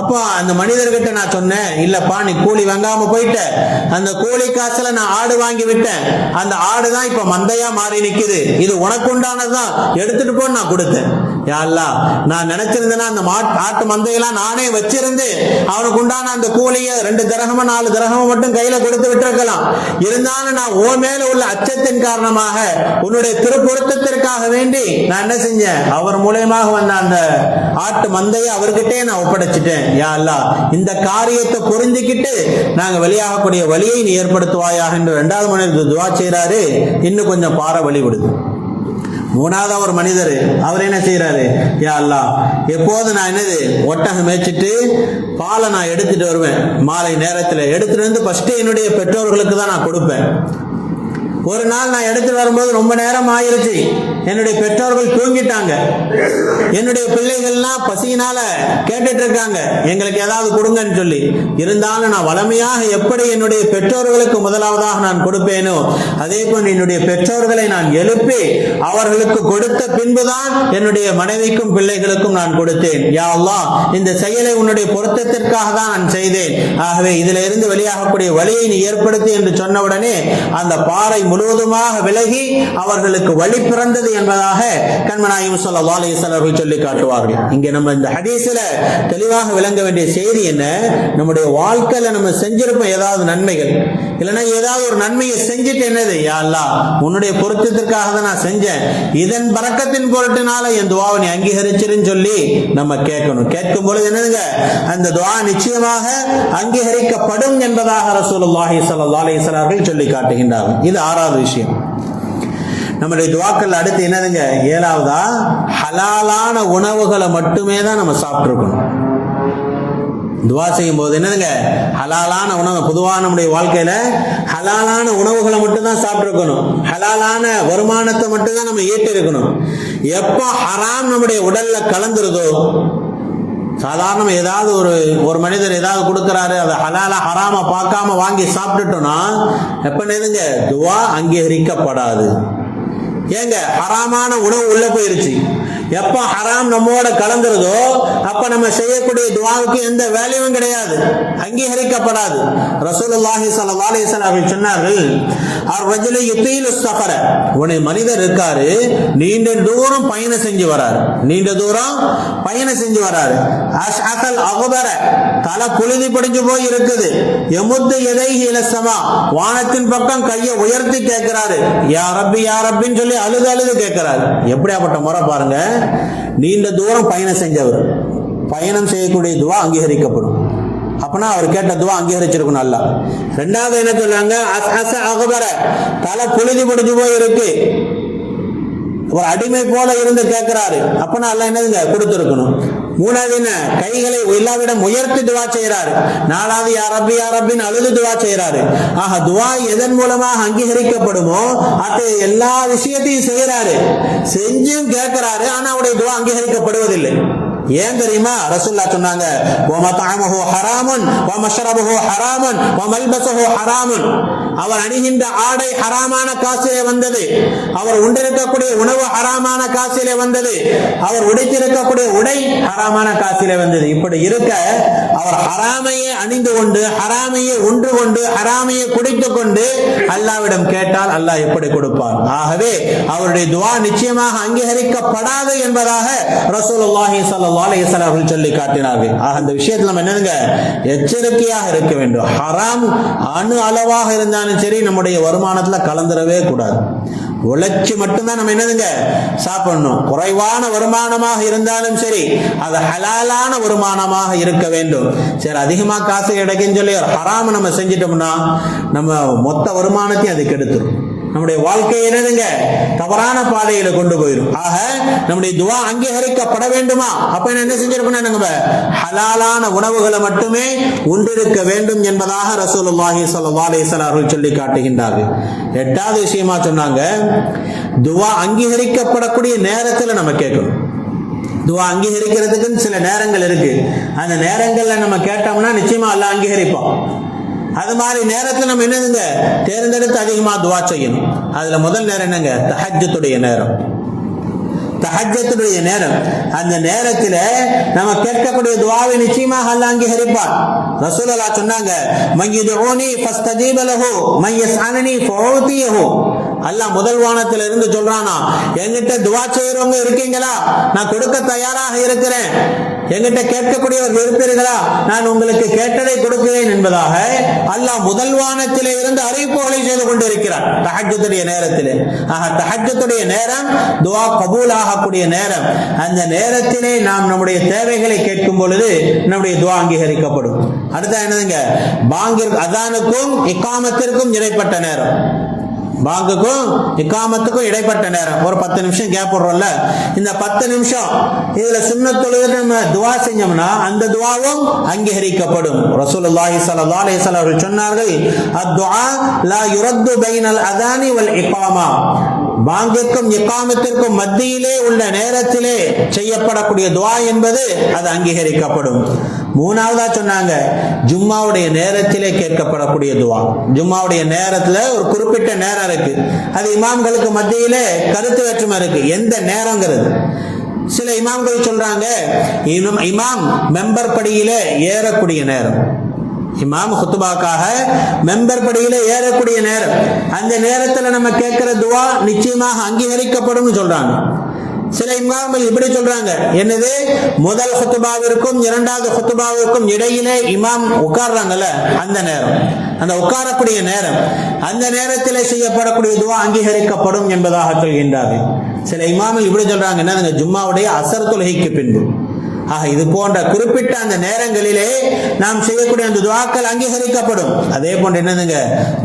அப்போ அந்த மனிதர்கிட்ட நான் சொன்னேன், இல்லப்பா நீ கூலி வாங்காம போயிட்ட, அந்த கூலி காசுல நான் ஆடு வாங்கி விட்டேன், அந்த ஆடு தான் இப்ப மந்தையா மாறி நிக்குது, இது உனக்கு உண்டானதுதான், எடுத்துட்டு போன்னு நான் கொடுத்தேன். யா அல்லாஹ், நான் நினைச்சிருந்தேன்னா அந்த ஆட்டு மந்தையெல்லாம் நானே வச்சிருந்து அவனுக்கு உண்டான அந்த கூலிய 2 திரகமோ 4 திரகமோ மட்டும் கையில கொடுத்து விட்டுருக்கலாம். இருந்தாலும் நான் ஓ மேல உள்ள அச்சத்தின் காரணமாக உன்னுடைய திருப்பொருத்தத்திற்காக வேண்டி நான் என்ன செஞ்சேன், அவர் மூலயமாக வந்த அந்த ஆட்டு மந்தையை அவர்கிட்டே நான் ஒப்படைச்சிட்டேன். யா அல்லாஹ், இந்த காரியத்தை புரிஞ்சுக்கிட்டு நாங்க வெளியாகக்கூடிய வழியை நீ ஏற்படுத்துவாயாக என்று 2வது மனிதர் துவா செய்யறாரு. இன்னும் கொஞ்சம் பாறை வழி விடுது. 3வது ஒரு மனிதர், அவர் என்ன செய்யறாரு, யா அல்லாஹ், எப்போது நான் என்னது ஒட்டகம் மேய்ச்சிட்டு பாலை நான் எடுத்துட்டு வருவேன், மாலை நேரத்தில் எடுத்துட்டு வந்து ஃபர்ஸ்ட் என்னுடைய பெற்றோர்களுக்கு தான் நான் கொடுப்பேன். ஒரு நாள் நான் எடுத்து வரும்போது ரொம்ப நேரம் ஆயிருச்சு, என்னுடைய பெற்றோர்கள் தூங்கிட்டாங்க. என்னுடைய பிள்ளைகள்லாம் பசியினால கேட்டுட்டு இருக்காங்க, எங்களுக்கு ஏதாவது கொடுங்கன்னு சொல்லி. இருந்தாலும் நான் வளமையாக எப்படி என்னுடைய பெற்றோர்களுக்கு முதலாவதாக நான் கொடுப்பேனோ, அதே போல் என்னுடைய பெற்றோர்களை நான் எழுப்பி அவர்களுக்கு கொடுத்த பின்புதான் என்னுடைய மனைவிக்கும் பிள்ளைகளுக்கும் நான் கொடுத்தேன். யா அல்லாஹ், இந்த செயலை உன்னுடைய பொருத்தத்திற்காக தான் நான் செய்தேன். ஆகவே இதில் இருந்து வெளியாகக்கூடிய வழியை நீ ஏற்படுத்தி என்று சொன்னவுடனே அந்த பாறை முழுவதுமாக விலகி அவர்களுக்கு வழி பிறந்தது என்பதாக கண்மநாயகம் ஸல்லல்லாஹு அலைஹி வஸல்லம் அவர்கள் சொல்லி காட்டுவார்கள். இங்கே நம்ம இந்த ஹதீஸ்ல தெளிவாக விளங்க வேண்டிய செய்தி என்ன, நம்முடைய வாழ்க்கையில நம்ம செஞ்சிருப்போம் ஏதாவது நன்மைகள், இல்லைன்னா ஏதாவது ஒரு நன்மையை செஞ்சுட்டு என்னது, யா அல்லாஹ், உன்னுடைய பொருத்தத்திற்காக தான் நான் செஞ்சேன், இதன் பரக்கத்தின் பொருட்டினால என் துஆவை நீ அங்கீகரிச்சிருன்னு சொல்லி நம்ம கேட்கணும். கேட்கும் பொழுது என்னதுங்க, அந்த துஆ நிச்சயமாக அங்கீகரிக்கப்படும் என்பதாக ரசூலுல்லாஹி ஸல்லல்லாஹு அலைஹி வஸல்லம் அவர்கள் சொல்லி காட்டுகின்றார்கள். இது 6வது விஷயம். நம்முடைய துஆக்கள் அடுத்து என்னதுங்க, 7வதா ஹலாலான உணவுகளை மட்டுமே தான் நம்ம சாப்பிட்டுருக்கணும். துவா செய்யும் போது என்னதுங்க, ஹலாலான உணவு. பொதுவாக நம்முடைய வாழ்க்கையில ஹலாலான உணவுகளை மட்டும் தான் சாப்பிட்டுருக்கணும், ஹலாலான வருமானத்தை மட்டும் தான் நம்ம ஈட்டு இருக்கணும். எப்போ ஹராம் நம்முடைய உடல்ல கலந்துருதோ, சாதாரண ஏதாவது ஒரு மனிதர் ஏதாவது கொடுக்கிறாரு, அதை ஹலாலா ஹராம பார்க்காம வாங்கி சாப்பிட்டுட்டோம்னா எப்ப என்னதுங்க, துவா அங்கீகரிக்கப்படாது. ஏங்க, ஹராமான உணவு உள்ள போயிருச்சு. எப்ப ஹராம் நம்மோட கலந்துறதோ அப்ப நம்ம செய்யக்கூடிய துஆவுக்கு எந்த வேல்யூவும் கிடையாது, அங்கீகரிக்கப்படாது. ரசூலுல்லாஹி ஸல்லல்லாஹு அலைஹி வஸல்லம் அவர்கள் சொன்னார்கள், அர்-ரஜுலு யுதீலு ஸஃபர, ஒரு மனிதர் இருக்காரு, நீண்ட தூரம் பயணம் செஞ்சு வராரு, அஷ்அஸல் அக்பர, தலை புழுதி படிஞ்சு போய் இருக்குது. யமுத்து யதைஹி இல ஸமா, வானத்தின் பக்கம் கையை உயர்த்தி கேட்கிறாரு, யா ரப்பி யா ரப்பின்னு சொல்லி அழுது கேட்கிறாரு. எப்படியாப்பட்ட முறை பாருங்க. நீண்ட தூரம் பயணம் செஞ்சவர், பயணம் செய்யக்கூடிய துவா அங்கீகரிக்கப்படும். அப்பனா அவர் கேட்ட துவா அங்கீகரிச்சிருக்கணும் அல்லாஹ். 2வது என்ன சொல்றாங்க, அஸ்அஸ அக்பர, தலை புழுதி முடிஞ்சு போய் இருக்கு. ஒரு அடிமை போல இருந்து கேட்கிறாரு, அப்பனா அல்லாஹ் என்னதுங்க கொடுத்திருக்கணும். மூணாவது என்ன, கைகளை அல்லாஹ்விடம் உயர்த்தி துவா செய்யறாரு. நாலாவது யா ரப்பி யா ரப்பின்னு அழுது துவா செய்யறாரு. ஆக துவா எதன் மூலமாக அங்கீகரிக்கப்படுமோ அது எல்லா விஷயத்தையும் செய்யறாரு, செஞ்சும் கேட்கிறாரு. ஆனா அவருடைய துவா அங்கீகரிக்கப்படுவதில்லை. ஏன் தெரியுமா? ரசூலுல்லாஹ் சொன்னாங்க, வமத்அமுஹு ஹராமுன் வமஷ்ரபுஹு ஹராமுன் வமல்பஸுஹு ஹராமுன். அவர் அணிகின்ற ஆடை ஹராமான காசிலே வந்தது, அவர் உண்டிருக்கக்கூடிய உணவு ஹராமான காசிலே வந்தது, அவர் உடைத்திருக்கக்கூடிய உடை ஹராமான காசிலே வந்தது. இப்படி இருக்க அவர் ஹராமையே அணிந்து கொண்டு, ஹராமையே உண்டு கொண்டு, ஹராமையே குடித்துக் கொண்டு அல்லாஹ்விடம் கேட்டால் அல்லாஹ் எப்படி கொடுப்பார்? ஆகவே அவருடைய துஆ நிச்சயமாக அங்கீகரிக்கப்படாது என்பதாக ரசூலுல்லாஹி ஸல்லல்லாஹு அலைஹி வஸல்லம் சொல்லி காட்டினார்கள். ஆக அந்த விஷயத்தில் நம்ம என்னங்க எச்சரிக்கையாக இருக்க வேண்டும். ஹராம் அணு அளவாக இருந்தாலும் சரி நம்முடைய வருமானத்துல கலந்துடவே கூடாது. உழைச்சி மட்டும்தான் நம்ம என்னதுங்க சாப்பிடணும். குறைவான வருமானமாக இருந்தாலும் சரி அது ஹலாலான வருமானமாக இருக்க வேண்டும். சரி, அதிகமா காசு கிடைக்குன்னு சொல்லி ஹராம நம்ம செஞ்சிட்டோம்னா நம்ம மொத்த வருமானத்தையும் அது கெடுத்துரும். நம்முடைய வாழ்க்கையை என்னதுங்க தவறான பாதையில கொண்டு போயிடும். ஆக நம்முடைய துஆ அங்கீகரிக்கப்பட வேண்டுமா? அப்ப என்ன செஞ்சிருக்கணும்? நம்ம ஹலாலான உணவுகளை மட்டுமே உண்டிருக்க வேண்டும் என்பதாக ரசூலுல்லாஹி ஸல்லல்லாஹு அலைஹி வஸல்லம் சொல்லி காட்டுகின்றார்கள். எட்டாவது விஷயமா சொன்னாங்க, துஆ அங்கீகரிக்கப்படக்கூடிய நேரத்தில் நம்ம கேட்கணும். துஆ அங்கீகரிக்கிறதுக்கு சில நேரங்கள் இருக்கு. அந்த நேரங்கள்ல நம்ம கேட்டோம்னா நிச்சயமா அல்லாஹ் அங்கீகரிப்பான். அது மாதிரி நேரத்தில் நம்ம என்னதுங்க தேர்ந்தெடுத்து அதிகமா துஆ செய்யணும். அதுல முதல் நேரம் என்னங்க? தஹஜ்ஜுடைய நேரம். தஹஜ்ஜுடைய நேரம், அந்த நேரத்தில் நம்ம கேட்கக்கூடிய துஆவை நிச்சயமாக அல்லாஹ் அங்கீகரிப்பார். ரசூலுல்லாஹ் சொன்னாங்க, மய்யதுஊனி ஃபஸ்தஜீப லஹு மய்யஸ்அலனி ஃபஉதியஹு. அல்லாஹ் முதல் வானத்தில் இருந்து சொல்றானா, என்கிட்ட துஆ செய்யறவங்க இருக்கீங்களா? நான் கொடுக்க தயாராக இருக்கிறேன். என்கிட்ட கேட்கக்கூடியவர்கள் இருப்பீர்களா? நான் உங்களுக்கு கேட்டதை கொடுக்கிறேன் என்பதாக அல்லாஹ் முதல் வானத்திலே இருந்து அறிவிப்புகளை செய்து கொண்டிருக்கிறார் தஹஜ்ஜுடைய நேரத்திலே. ஆக தஹஜ்ஜுடைய நேரம் துஆ கபூல் ஆகக்கூடிய நேரம். அந்த நேரத்திலே நாம் நம்முடைய தேவைகளை கேட்கும் பொழுது நம்முடைய துஆ அங்கீகரிக்கப்படும். அடுத்த என்னதுங்க? பாங்கிற்கு அதானுக்கும் இக்காமத்திற்கும் இடைப்பட்ட நேரம். பாங்குக்கும் இக்காமத்துக்கும் இடைப்பட்ட நேரம் ஒரு 10 நிமிஷம் கேப் விடுறோம்ல, இந்த 10 நிமிஷம் இதுல சுன்னத் தொழுகை நம்ம துஆ செஞ்சோம்னா அந்த துஆவும் அங்கீகரிக்கப்படும். ரசூலுல்லாஹி ஸல்லல்லாஹு அலைஹி வஸல்லம் சொன்னார்கள், அத்துஆ லா யுரத்து பைனல் அதானி வல் இகாமா. பாங்கிற்கும் இகாமத்திற்கும் மத்தியிலே உள்ள நேரத்திலே செய்யப்படக்கூடிய துஆ என்பது அது அங்கீகரிக்கப்படும். மூணாவதா சொன்னாங்க, ஜும்மாவுடைய நேரத்திலே கேட்கப்படக்கூடிய துஆ. ஜும்மாவுடைய நேரத்துல ஒரு குறிப்பிட்ட நேரம் இருக்கு, அது இமாம்களுக்கு மத்தியிலே கருத்து வேற்றுமை இருக்கு, எந்த நேரங்கிறது. சில இமாம்கள் சொல்றாங்க இமாம் மெம்பர் படியிலே ஏறக்கூடிய நேரம், இமாம் குத்துபாக்காக மெம்பர் படியில ஏறக்கூடிய நேரம், அந்த நேரத்தில் நம்ம கேட்கிற துஆ நிச்சயமாக அங்கீகரிக்கப்படும் சொல்றாங்க. சில இமாம்கள் இப்படி சொல்றாங்க, என்னது முதல் குத்துபாவிற்கும் இரண்டாவது குத்துபாவிற்கும் இடையிலே இமாம் உட்கார்றாங்கல்ல அந்த நேரம், அந்த உட்காரக்கூடிய நேரம், அந்த நேரத்தில் செய்யப்படக்கூடிய துஆ அங்கீகரிக்கப்படும் என்பதாக சொல்கின்றார்கள். சில இமாம்கள் இப்படி சொல்றாங்க, என்னதுங்க ஜும்மாவுடைய அசர் தொழுகைக்கு பின்பு. ஆக இது போன்ற குறிப்பிட்ட அந்த நேரங்களிலே நாம் செய்யக்கூடிய அந்த துஆக்கள் அங்கீகரிக்கப்படும். அதே போன்று என்னதுங்க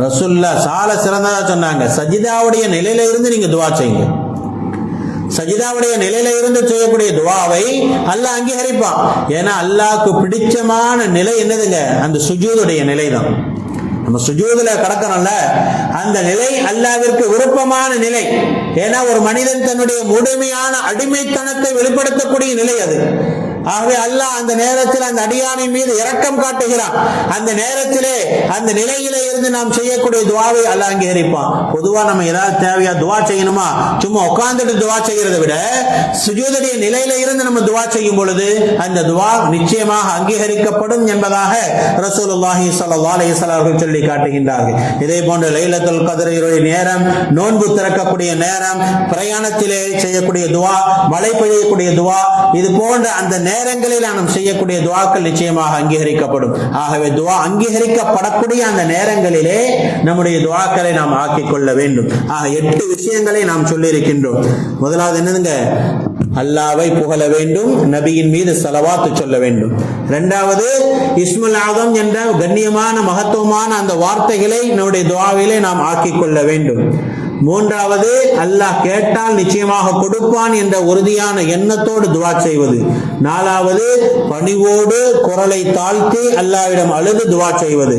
ரசூலுல்லாஹ் சால சிறந்ததா சொன்னாங்க, சஜிதாவுடைய நிலையில இருந்து நீங்க துஆ செய்யுங்க. சஜிதாவுடைய நிலையில இருந்து செய்யக்கூடிய துஆவை அல்லாஹ் அங்கீகரிப்பான். ஏன்னா அல்லாஹ்க்கு பிடிச்சமான நிலை என்னதுங்க? அந்த சுஜூதுடைய நிலை தான். நம்ம சுஜூதுல கடக்கிறோம்ல, அந்த நிலை அல்லாஹ்விற்கு விருப்பமான நிலை. ஏன்னா ஒரு மனிதன் தன்னுடைய முழுமையான அடிமைத்தனத்தை வெளிப்படுத்தக்கூடிய நிலை அது. ஆகவே அல்லாஹ் அந்த நேரத்தில் அந்த அடியானின் மீது இரக்கம் காட்டுகிறான். அந்த நேரத்திலே அந்த நிலையிலே இருந்து நாம் செய்யக்கூடிய துஆவை அல்லாஹ் அங்கீகரிப்பான். பொதுவா நம்ம ஏதாவது தேவையா துஆ செய்யணுமா, சும்மா உட்கார்ந்துட்டு துஆ செய்யறதை விட சுஜூதுடைய நிலையில இருந்து நம்ம துஆ செய்யும் பொழுது அந்த துஆ நிச்சயமாக அங்கீகரிக்கப்படும் என்பதாக ரசூலுல்லாஹி ஸல்லல்லாஹு அலைஹி வஸல்லம் சொல்லி காட்டுகின்றார்கள். இதே போன்று லைலத்துல் கத்ருடைய நேரம், நோன்பு திறக்கக்கூடிய நேரம், பிரயாணத்திலே செய்யக்கூடிய துஆ, மழை பெய்யக்கூடிய துஆ, இது போன்ற அந்த நேரங்களில் நாம் செய்யக்கூடிய துஆக்கள் நிச்சயமாக அங்கீகரிக்கப்படும். ஆகவே துஆ அங்கீகரிக்கப்படக்கூடிய அந்த நேரங்களிலே நம்முடைய துஆக்களை நாம் ஆக்கிக் கொள்ள வேண்டும். ஆக 8 விஷயங்களை நாம் சொல்லி இருக்கின்றோம். முதலாவது என்னதுங்க? அல்லாஹ்வை புகழ வேண்டும், நபியின் மீது ஸலவாத் சொல்ல வேண்டும். இரண்டாவது இஸ்முல் ஆதம் என்ற கண்ணியமான மகத்துவமான அந்த வார்த்தைகளை நம்முடைய துஆவிலே நாம் ஆக்கிக் கொள்ள வேண்டும். மூன்றாவது, அல்லாஹ் கேட்டால் நிச்சயமாக கொடுப்பான் என்ற உறுதியான எண்ணத்தோடு துஆ செய்வது. நாலாவது, பணிவோடு குரலை தாழ்த்தி அல்லாஹ்விடம் அழுது துஆ செய்வது.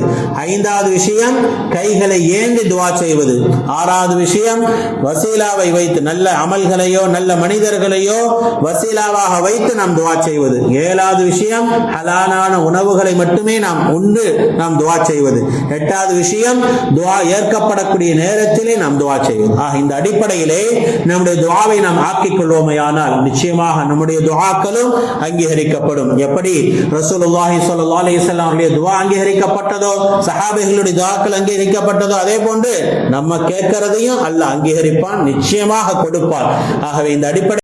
ஐந்தாவது விஷயம், கைகளை ஏந்தி துஆ செய்வது. ஆறாவது விஷயம், வசீலாவை வைத்து நல்ல அமல்களையோ நல்ல மனிதர்களையோ வசீலாவாக வைத்து நாம் துஆ செய்வது. ஏழாவது விஷயம், ஹலாலான உணவுகளை மட்டுமே நாம் உண்டு நாம் துஆ செய்வது. எட்டாவது விஷயம், துஆ ஏற்கப்படக்கூடிய நேரத்திலே நாம் துஆ செய்வது. இந்த அடிப்படையிலே நம்முடைய துஆவை நாம் ஆக்கிக் கொள்வோமேயானால் நிச்சயமாக நம்முடைய துஆக்களும் அங்கீகரிக்கப்படும். எப்படி ரசூலுல்லாஹி ஸல்லல்லாஹு அலைஹி வஸல்லம் அவர்களுடைய துஆ அங்கீகரிக்கப்பட்டதோ, சஹாபிகளுடைய துஆக்கள் அங்கீகரிக்கப்பட்டதோ, அதே போன்று நம்ம கேட்கிறதையும் அல்லாஹ் அங்கீகரிப்பான், நிச்சயமாக கொடுப்பான். ஆகவே இந்த அடிப்படை